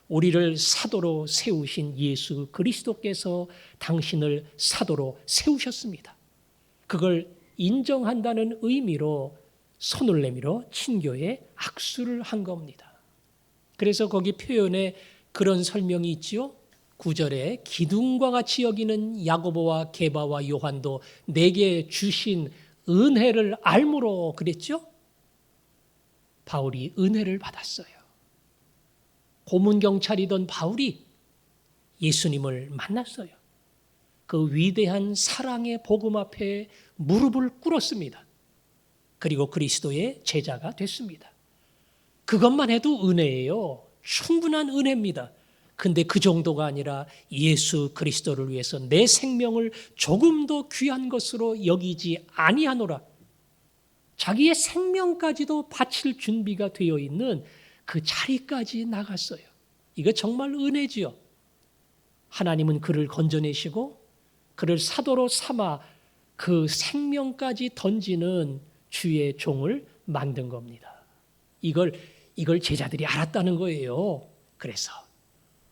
[SPEAKER 5] 우리를 사도로 세우신 예수 그리스도께서 당신을 사도로 세우셨습니다. 그걸 인정한다는 의미로 손을 내밀어 친교의 악수를 한 겁니다. 그래서 거기 표현에 그런 설명이 있지요. 9절에 기둥과 같이 여기는 야고보와 게바와 요한도 내게 주신 은혜를 알므로 그랬죠. 바울이 은혜를 받았어요. 고문경찰이던 바울이 예수님을 만났어요. 그 위대한 사랑의 복음 앞에 무릎을 꿇었습니다. 그리고 그리스도의 제자가 됐습니다. 그것만 해도 은혜예요. 충분한 은혜입니다. 근데 그 정도가 아니라 예수 그리스도를 위해서 내 생명을 조금도 귀한 것으로 여기지 아니하노라. 자기의 생명까지도 바칠 준비가 되어 있는 그 자리까지 나갔어요. 이거 정말 은혜지요. 하나님은 그를 건져내시고 그를 사도로 삼아 그 생명까지 던지는 주의 종을 만든 겁니다. 이걸 제자들이 알았다는 거예요. 그래서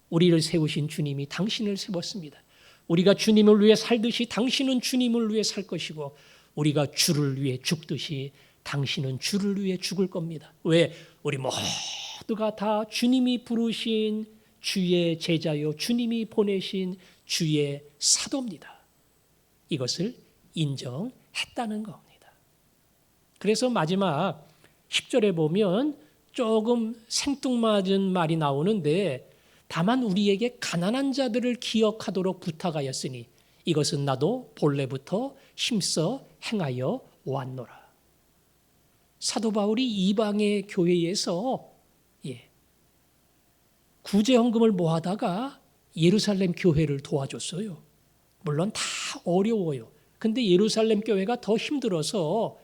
[SPEAKER 5] 우리를 세우신 주님이 당신을 세웠습니다. 우리가 주님을 위해 살듯이 당신은 주님을 위해 살 것이고 우리가 주를 위해 죽듯이 당신은 주를 위해 죽을 겁니다. 왜? 우리 모두가 다 주님이 부르신 주의 제자요 주님이 보내신 주의 사도입니다. 이것을 인정했다는 겁니다. 그래서 마지막 10절에 보면 조금 생뚱맞은 말이 나오는데 다만 우리에게 가난한 자들을 기억하도록 부탁하였으니 이것은 나도 본래부터 힘써 행하여 왔노라. 사도 바울이 이방의 교회에서 구제헌금을 모아다가 예루살렘 교회를 도와줬어요. 물론 다 어려워요. 근데 예루살렘 교회가 더 힘들어서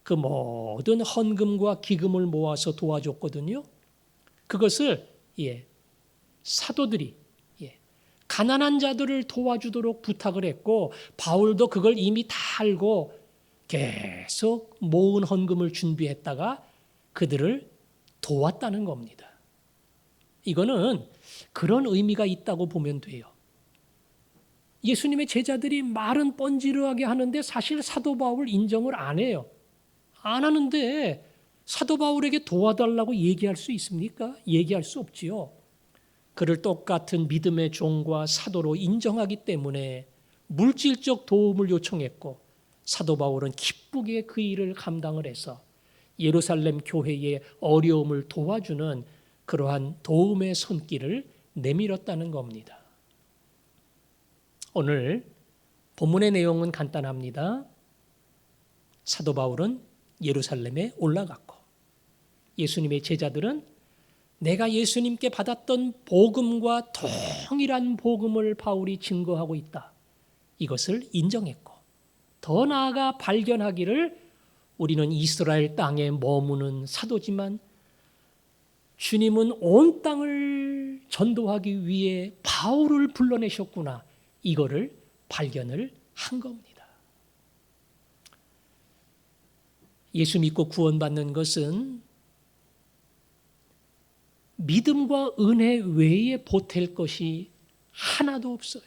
[SPEAKER 5] 그 모든 헌금과 기금을 모아서 도와줬거든요. 그것을 사도들이 가난한 자들을 도와주도록 부탁을 했고 바울도 그걸 이미 다 알고 계속 모은 헌금을 준비했다가 그들을 도왔다는 겁니다. 이거는 그런 의미가 있다고 보면 돼요. 예수님의 제자들이 말은 뻔지르하게 하는데 사실 사도 바울 인정을 안 해요. 안 하는데 사도 바울에게 도와달라고 얘기할 수 있습니까? 얘기할 수 없지요. 그를 똑같은 믿음의 종과 사도로 인정하기 때문에 물질적 도움을 요청했고 사도 바울은 기쁘게 그 일을 감당을 해서 예루살렘 교회의 어려움을 도와주는 그러한 도움의 손길을 내밀었다는 겁니다. 오늘 본문의 내용은 간단합니다. 사도 바울은 예루살렘에 올라갔고 예수님의 제자들은 내가 예수님께 받았던 복음과 동일한 복음을 바울이 증거하고 있다. 이것을 인정했고 더 나아가 발견하기를 우리는 이스라엘 땅에 머무는 사도지만 주님은 온 땅을 전도하기 위해 바울을 불러내셨구나. 이거를 발견을 한 겁니다. 예수 믿고 구원받는 것은 믿음과 은혜 외에 보탤 것이 하나도 없어요.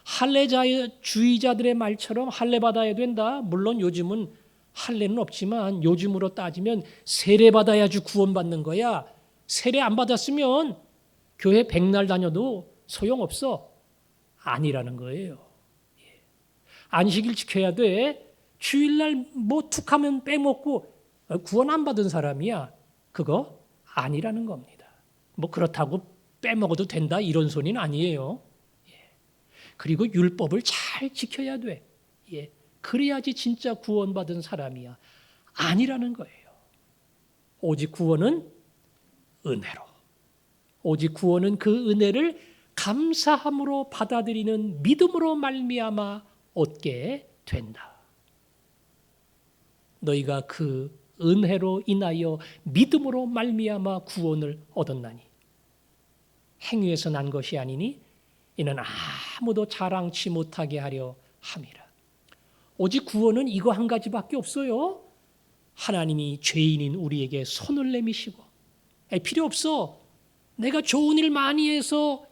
[SPEAKER 5] 할례주의자들의 말처럼 할례 받아야 된다. 물론 요즘은 할례는 없지만 요즘으로 따지면 세례 받아야지 구원받는 거야. 세례 안 받았으면 교회 백날 다녀도 소용없어. 아니라는 거예요. 안식일 지켜야 돼. 주일날 뭐 툭하면 빼먹고 구원 안 받은 사람이야. 그거 아니라는 겁니다. 뭐 그렇다고 빼먹어도 된다 이런 소리는 아니에요. 그리고 율법을 잘 지켜야 돼. 그래야지 진짜 구원받은 사람이야. 아니라는 거예요. 오직 구원은 은혜로. 오직 구원은 그 은혜를 감사함으로 받아들이는 믿음으로 말미암아 얻게 된다. 너희가 그 은혜로 인하여 믿음으로 말미암아 구원을 얻었나니 행위에서 난 것이 아니니 이는 아무도 자랑치 못하게 하려 함이라. 오직 구원은 이거 한 가지밖에 없어요. 하나님이 죄인인 우리에게 손을 내미시고 필요 없어. 내가 좋은 일 많이 해서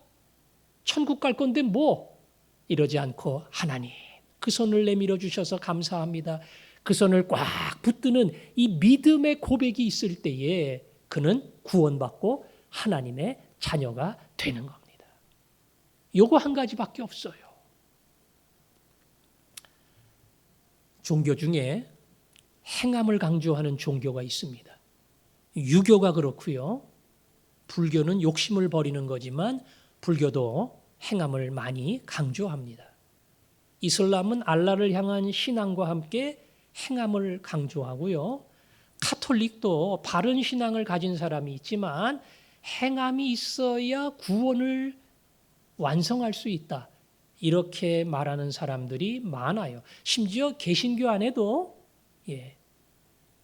[SPEAKER 5] 천국 갈 건데 뭐 이러지 않고 하나님 그 손을 내밀어 주셔서 감사합니다. 그 손을 꽉 붙드는 이 믿음의 고백이 있을 때에 그는 구원받고 하나님의 자녀가 되는 겁니다. 요거 한 가지밖에 없어요. 종교 중에 행함을 강조하는 종교가 있습니다. 유교가 그렇고요. 불교는 욕심을 버리는 거지만 불교도 행함을 많이 강조합니다. 이슬람은 알라를 향한 신앙과 함께 행함을 강조하고요. 카톨릭도 바른 신앙을 가진 사람이 있지만 행함이 있어야 구원을 완성할 수 있다. 이렇게 말하는 사람들이 많아요. 심지어 개신교 안에도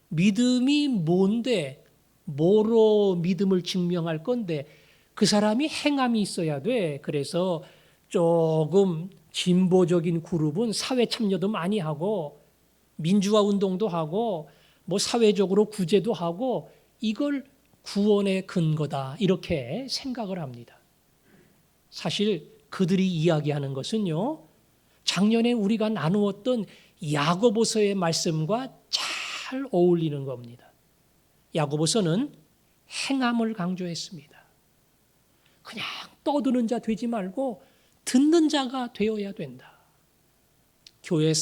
[SPEAKER 5] 믿음이 뭔데, 뭐로 믿음을 증명할 건데 그 사람이 행함이 있어야 돼. 그래서 조금 진보적인 그룹은 사회 참여도 많이 하고 민주화 운동도 하고 뭐 사회적으로 구제도 하고 이걸 구원의 근거다 이렇게 생각을 합니다. 사실 그들이 이야기하는 것은요, 작년에 우리가 나누었던 야고보서의 말씀과 잘 어울리는 겁니다. 야고보서는 행함을 강조했습니다. 그냥 떠드는 자 되지 말고 듣는 자가 되어야 된다. 교회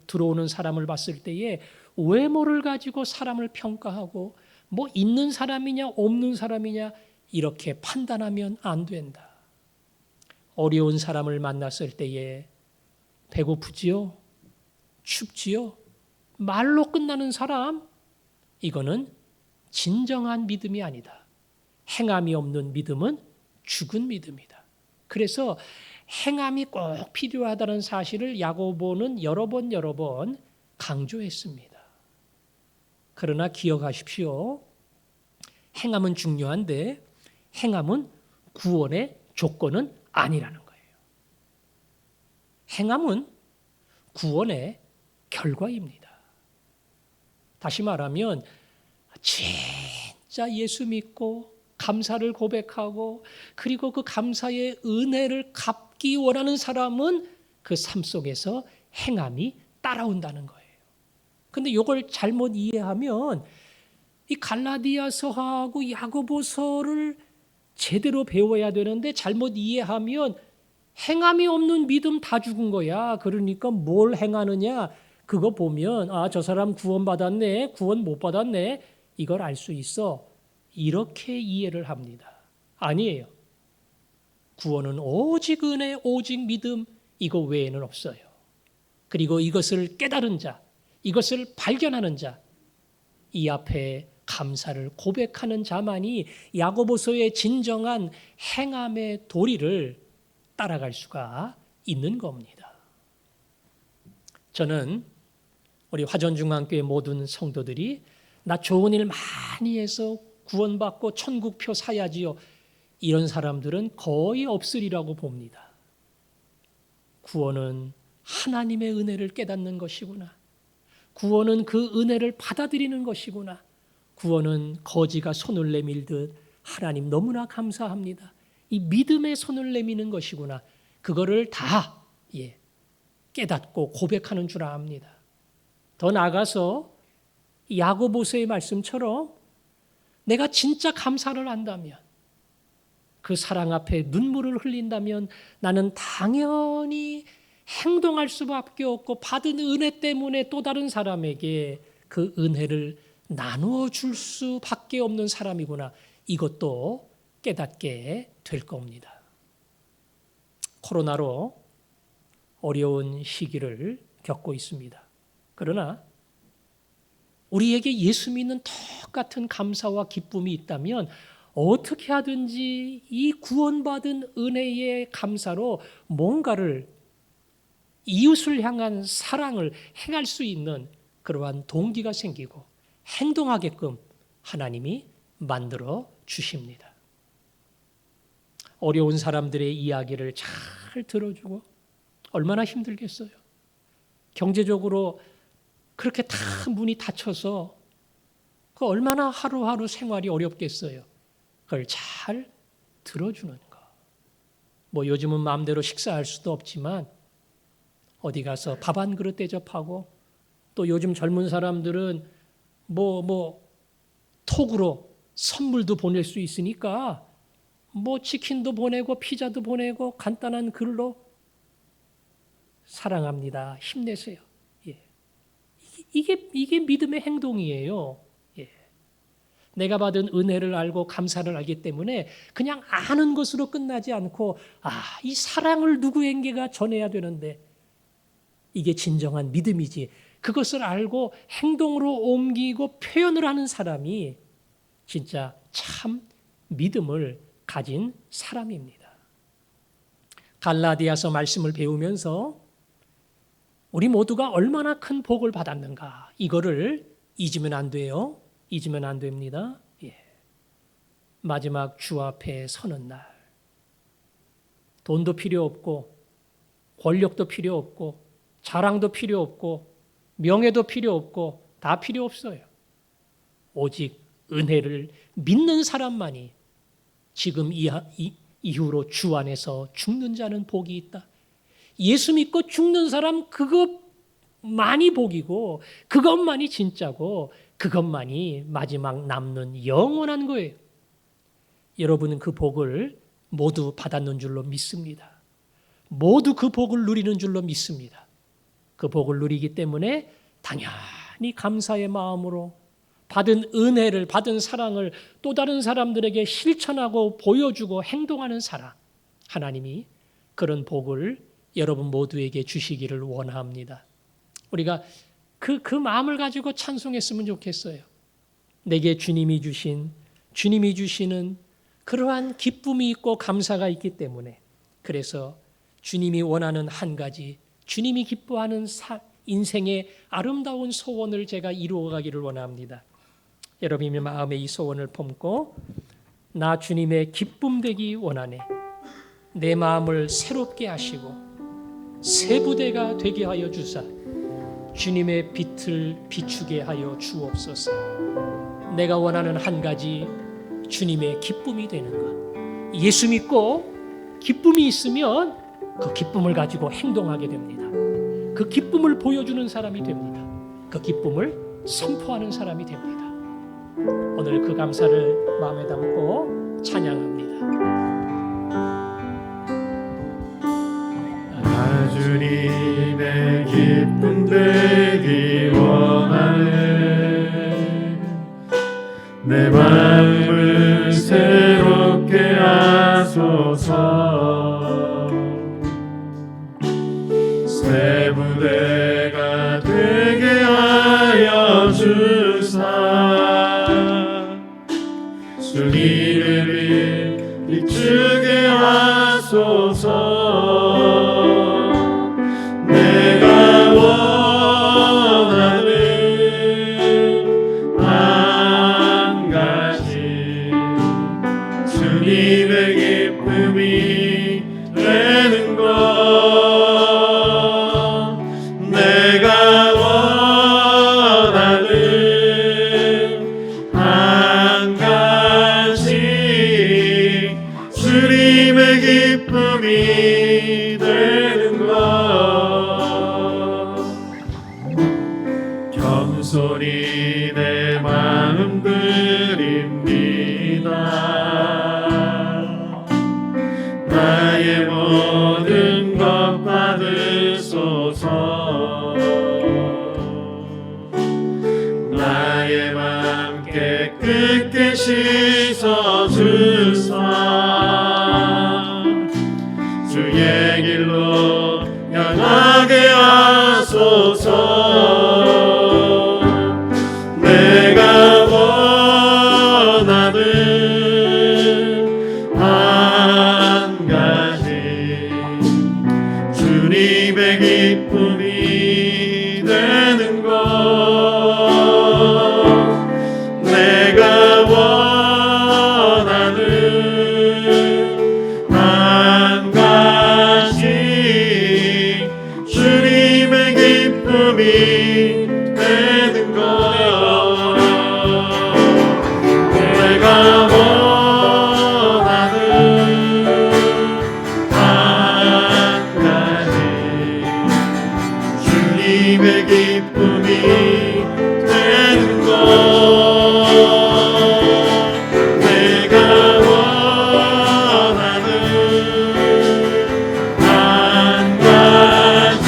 [SPEAKER 5] 들어오는 사람을 봤을 때에 외모를 가지고 사람을 평가하고 뭐 있는 사람이냐 없는 사람이냐 이렇게 판단하면 안 된다. 어려운 사람을 만났을 때에 배고프지요? 춥지요? 말로 끝나는 사람, 이거는 진정한 믿음이 아니다. 행함이 없는 믿음은 죽은 믿음이다. 그래서 행함이 꼭 필요하다는 사실을 야고보는 여러 번 강조했습니다. 그러나 기억하십시오. 행함은 중요한데 행함은 구원의 조건은 아니라는 거예요. 행함은 구원의 결과입니다. 다시 말하면 진짜 예수 믿고 감사를 고백하고 그리고 그 감사의 은혜를 갚기 원하는 사람은 그 삶 속에서 행함이 따라온다는 거예요. 근데 이걸 잘못 이해하면 이 갈라디아서하고 야고보서를 제대로 배워야 되는데 잘못 이해하면 행함이 없는 믿음 다 죽은 거야. 그러니까 뭘 행하느냐? 그거 보면 저 사람 구원받았네, 구원 못 받았네 이걸 알 수 있어. 이렇게 이해를 합니다. 아니에요. 구원은 오직 은혜, 오직 믿음 이거 외에는 없어요. 그리고 이것을 깨달은 자, 이것을 발견하는 자, 이 앞에 감사를 고백하는 자만이 야고보서의 진정한 행함의 도리를 따라갈 수가 있는 겁니다. 저는 우리 화전중앙교회 모든 성도들이 나 좋은 일 많이 해서 구원받고 천국표 사야지요. 이런 사람들은 거의 없으리라고 봅니다. 구원은 하나님의 은혜를 깨닫는 것이구나. 구원은 그 은혜를 받아들이는 것이구나. 구원은 거지가 손을 내밀듯 하나님 너무나 감사합니다. 이 믿음의 손을 내미는 것이구나. 그거를 다 깨닫고 고백하는 줄 압니다. 더 나아가서 야고보서의 말씀처럼 내가 진짜 감사를 한다면 그 사랑 앞에 눈물을 흘린다면 나는 당연히 행동할 수밖에 없고 받은 은혜 때문에 또 다른 사람에게 그 은혜를 나누어 줄 수밖에 없는 사람이구나. 이것도 깨닫게 될 겁니다. 코로나로 어려운 시기를 겪고 있습니다. 그러나 우리에게 예수 믿는 똑같은 감사와 기쁨이 있다면 어떻게 하든지 이 구원받은 은혜의 감사로 뭔가를 이웃을 향한 사랑을 행할 수 있는 그러한 동기가 생기고 행동하게끔 하나님이 만들어 주십니다. 어려운 사람들의 이야기를 잘 들어주고 얼마나 힘들겠어요. 경제적으로 그렇게 다 문이 닫혀서 그 얼마나 하루하루 생활이 어렵겠어요. 그걸 잘 들어주는 거. 뭐 요즘은 마음대로 식사할 수도 없지만 어디 가서 밥 한 그릇 대접하고 또 요즘 젊은 사람들은 뭐 톡으로 선물도 보낼 수 있으니까 뭐 치킨도 보내고 피자도 보내고 간단한 글로 사랑합니다. 힘내세요. 이게 믿음의 행동이에요. 내가 받은 은혜를 알고 감사를 알기 때문에 그냥 아는 것으로 끝나지 않고 이 사랑을 누구에게가 전해야 되는데 이게 진정한 믿음이지. 그것을 알고 행동으로 옮기고 표현을 하는 사람이 진짜 참 믿음을 가진 사람입니다. 갈라디아서 말씀을 배우면서 우리 모두가 얼마나 큰 복을 받았는가, 이거를 잊으면 안 돼요. 잊으면 안 됩니다. 마지막 주 앞에 서는 날, 돈도 필요 없고 권력도 필요 없고 자랑도 필요 없고 명예도 필요 없고 다 필요 없어요. 오직 은혜를 믿는 사람만이 지금 이후로 주 안에서 죽는 자는 복이 있다. 예수 믿고 죽는 사람 그것만이 복이고 그것만이 진짜고 그것만이 마지막 남는 영원한 거예요. 여러분은 그 복을 모두 받았는 줄로 믿습니다. 모두 그 복을 누리는 줄로 믿습니다. 그 복을 누리기 때문에 당연히 감사의 마음으로 받은 은혜를, 받은 사랑을 또 다른 사람들에게 실천하고 보여주고 행동하는 사람, 하나님이 그런 복을 여러분 모두에게 주시기를 원합니다. 우리가 그 마음을 가지고 찬송했으면 좋겠어요. 내게 주님이 주시는 그러한 기쁨이 있고 감사가 있기 때문에, 그래서 주님이 원하는 한 가지, 주님이 기뻐하는 인생의 아름다운 소원을 제가 이루어가기를 원합니다. 여러분의 마음에 이 소원을 품고, 나 주님의 기쁨 되기 원하네. 내 마음을 새롭게 하시고 새 부대가 되게 하여 주사 주님의 빛을 비추게 하여 주옵소서. 내가 원하는 한 가지, 주님의 기쁨이 되는 것. 예수 믿고 기쁨이 있으면 그 기쁨을 가지고 행동하게 됩니다. 그 기쁨을 보여주는 사람이 됩니다. 그 기쁨을 선포하는 사람이 됩니다. 오늘 그 감사를 마음에 담고 찬양합니다.
[SPEAKER 2] 나 주님의 기쁨 되기 원하네. 내 마음을 새롭게 하소서. 새 부대가 되게 하여 주사 주님의 빛 비추게 하소서. 내가 원하는 한 가지, 주님의 기쁨이 되는 것. 내가 원하는 한 가지, 주님의 기쁨이 되는 것. 겸손히 내 마음 드립니다. 나의 모든 것 받으소서. 나의 맘 깨끗게 씻어주사 주의 길로 향하게 하소서. 내가 원하는 한 가지, 주님의 기쁨이 되는 것. 내가 원하는 한 가지, 주님의 기쁨이 되는 것. 내가 원하는 한 가지, 주님의 기쁨이 되는 것. 내가 원하는 한 가지,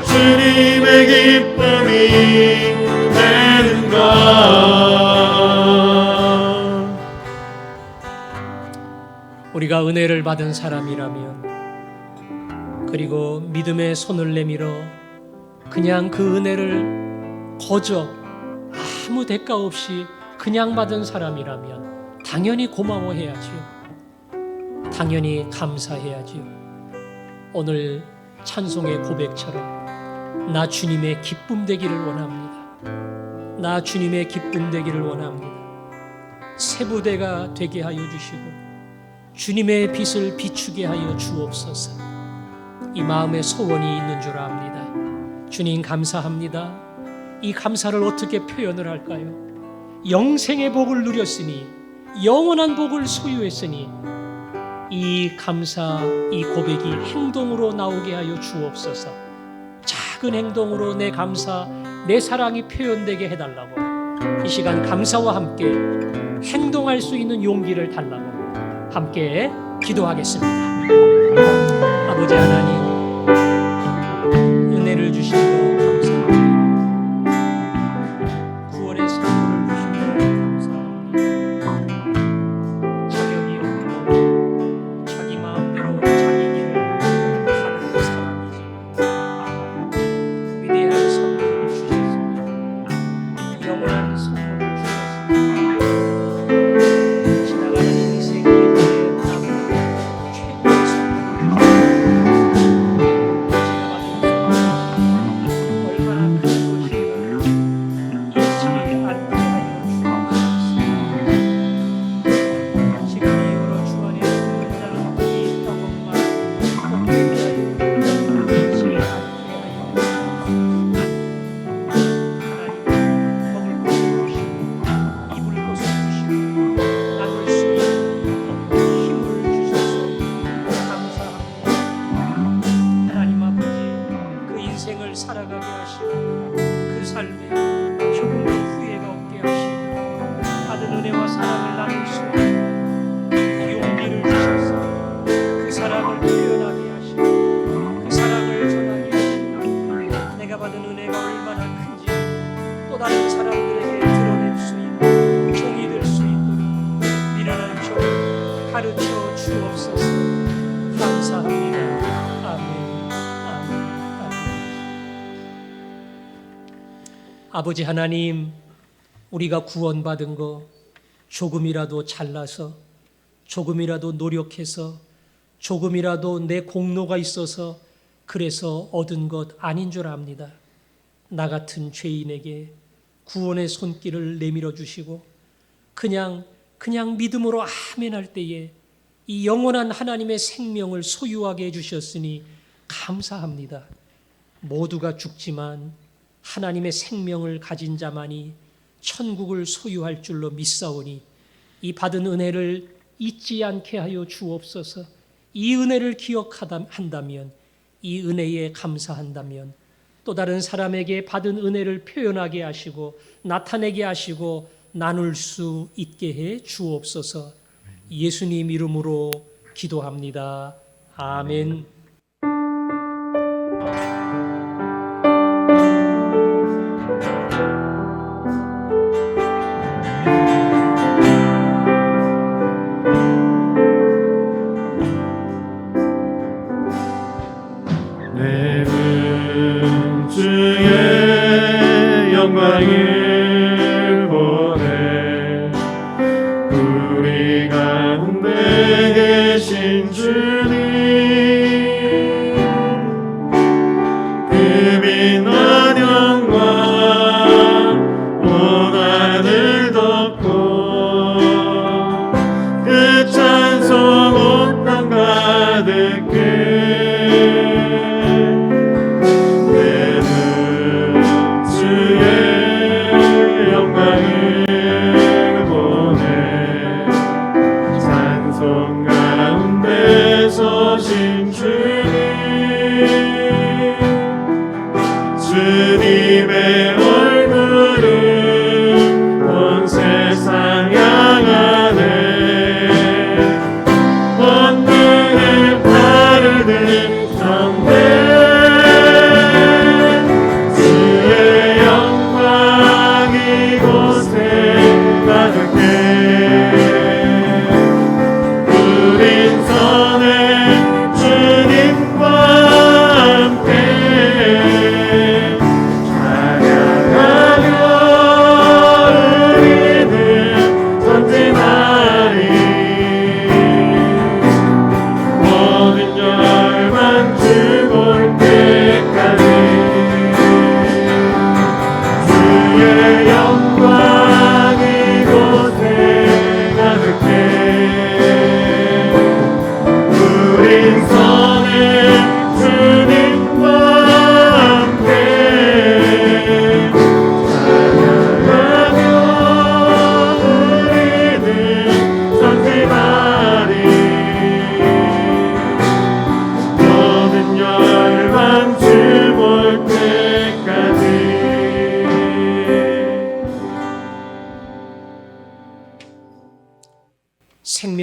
[SPEAKER 2] 주님의 기쁨이 되는 것.
[SPEAKER 5] 우리가 은혜를 받은 사람이라면, 그리고 믿음의 손을 내밀어 그냥 그 은혜를 거저 아무 대가 없이 그냥 받은 사람이라면 당연히 고마워해야지요. 당연히 감사해야지요. 오늘 찬송의 고백처럼 나 주님의 기쁨 되기를 원합니다. 나 주님의 기쁨 되기를 원합니다. 새 부대가 되게 하여 주시고 주님의 빛을 비추게 하여 주옵소서. 이 마음에 소원이 있는 줄 압니다. 주님 감사합니다. 이 감사를 어떻게 표현을 할까요? 영생의 복을 누렸으니, 영원한 복을 소유했으니 이 감사, 이 고백이 행동으로 나오게 하여 주옵소서. 작은 행동으로 내 감사, 내 사랑이 표현되게 해달라고, 이 시간 감사와 함께 행동할 수 있는 용기를 달라고 함께 기도하겠습니다. 아버지 하나님, 은혜를 주신 거 감사합니다. 구원의 선물을 주신 거 감사합니다. 자격이 없고 자기 마음대로 자기 길을 가는 사람이지, 위대한 선물을 주셨습니다. 영원한 선물을 주셨습니다. 지나가는 인생 길에 남은 최고의 선물, 얼마나 큰 것인가를 잊지 않게 하여 주옵소서. 지금 이후로 주 안에 주는 이 경험만 얻게 하여 잊지 않게 하여 주옵소서. 하나님, 먹을 것을 주시고 입을 것을 주시고 나눌 수 있는 힘을 주셔서 감사합니다. 하나님 아버지, 그 인생을 살아가게 하시고 그 삶에 조금도 후회가 없게 하시고 받은 은혜와 사랑을 나눌 수 있는 용기를 주셔서 그 사랑을 표현하게 하시고 그 사랑을 전하게 하시고 내가 받은 은혜가 얼마나 큰지 또 다른 사람들에게 드러낼 수 있는 종이 될 수 있도록 미련한 종 가르쳐 주옵소서. 감사합니다. 아멘. 아멘. 아멘. 아버지 하나님, 우리가 구원받은 거 조금이라도 잘나서, 조금이라도 노력해서, 조금이라도 내 공로가 있어서 그래서 얻은 것 아닌 줄 압니다. 나 같은 죄인에게 구원의 손길을 내밀어 주시고 그냥 믿음으로 아멘 할 때에 이 영원한 하나님의 생명을 소유하게 해주셨으니 감사합니다. 모두가 죽지만 하나님의 생명을 가진 자만이 천국을 소유할 줄로 믿사오니 이 받은 은혜를 잊지 않게 하여 주옵소서. 이 은혜를 기억한다면, 이 은혜에 감사한다면 또 다른 사람에게 받은 은혜를 표현하게 하시고 나타내게 하시고 나눌 수 있게 해 주옵소서. 예수님 이름으로 기도합니다. 아멘.
[SPEAKER 2] 내는 주의 영광을 보내 우리 가운데 계신 주님 그 빛난 영광 온 하늘 덮고 그 찬송 온 땅 가득해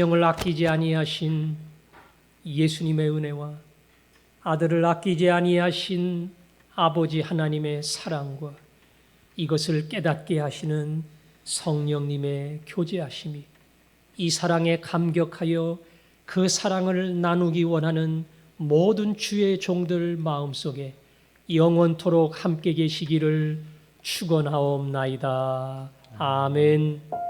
[SPEAKER 5] 생명을 아끼지 아니하신 예수님의 은혜와 아들을 아끼지 아니하신 아버지 하나님의 사랑과 이것을 깨닫게 하시는 성령님의 교제하심이 이 사랑에 감격하여 그 사랑을 나누기 원하는 모든 주의 종들 마음속에 영원토록 함께 계시기를 축원하옵나이다. 아멘.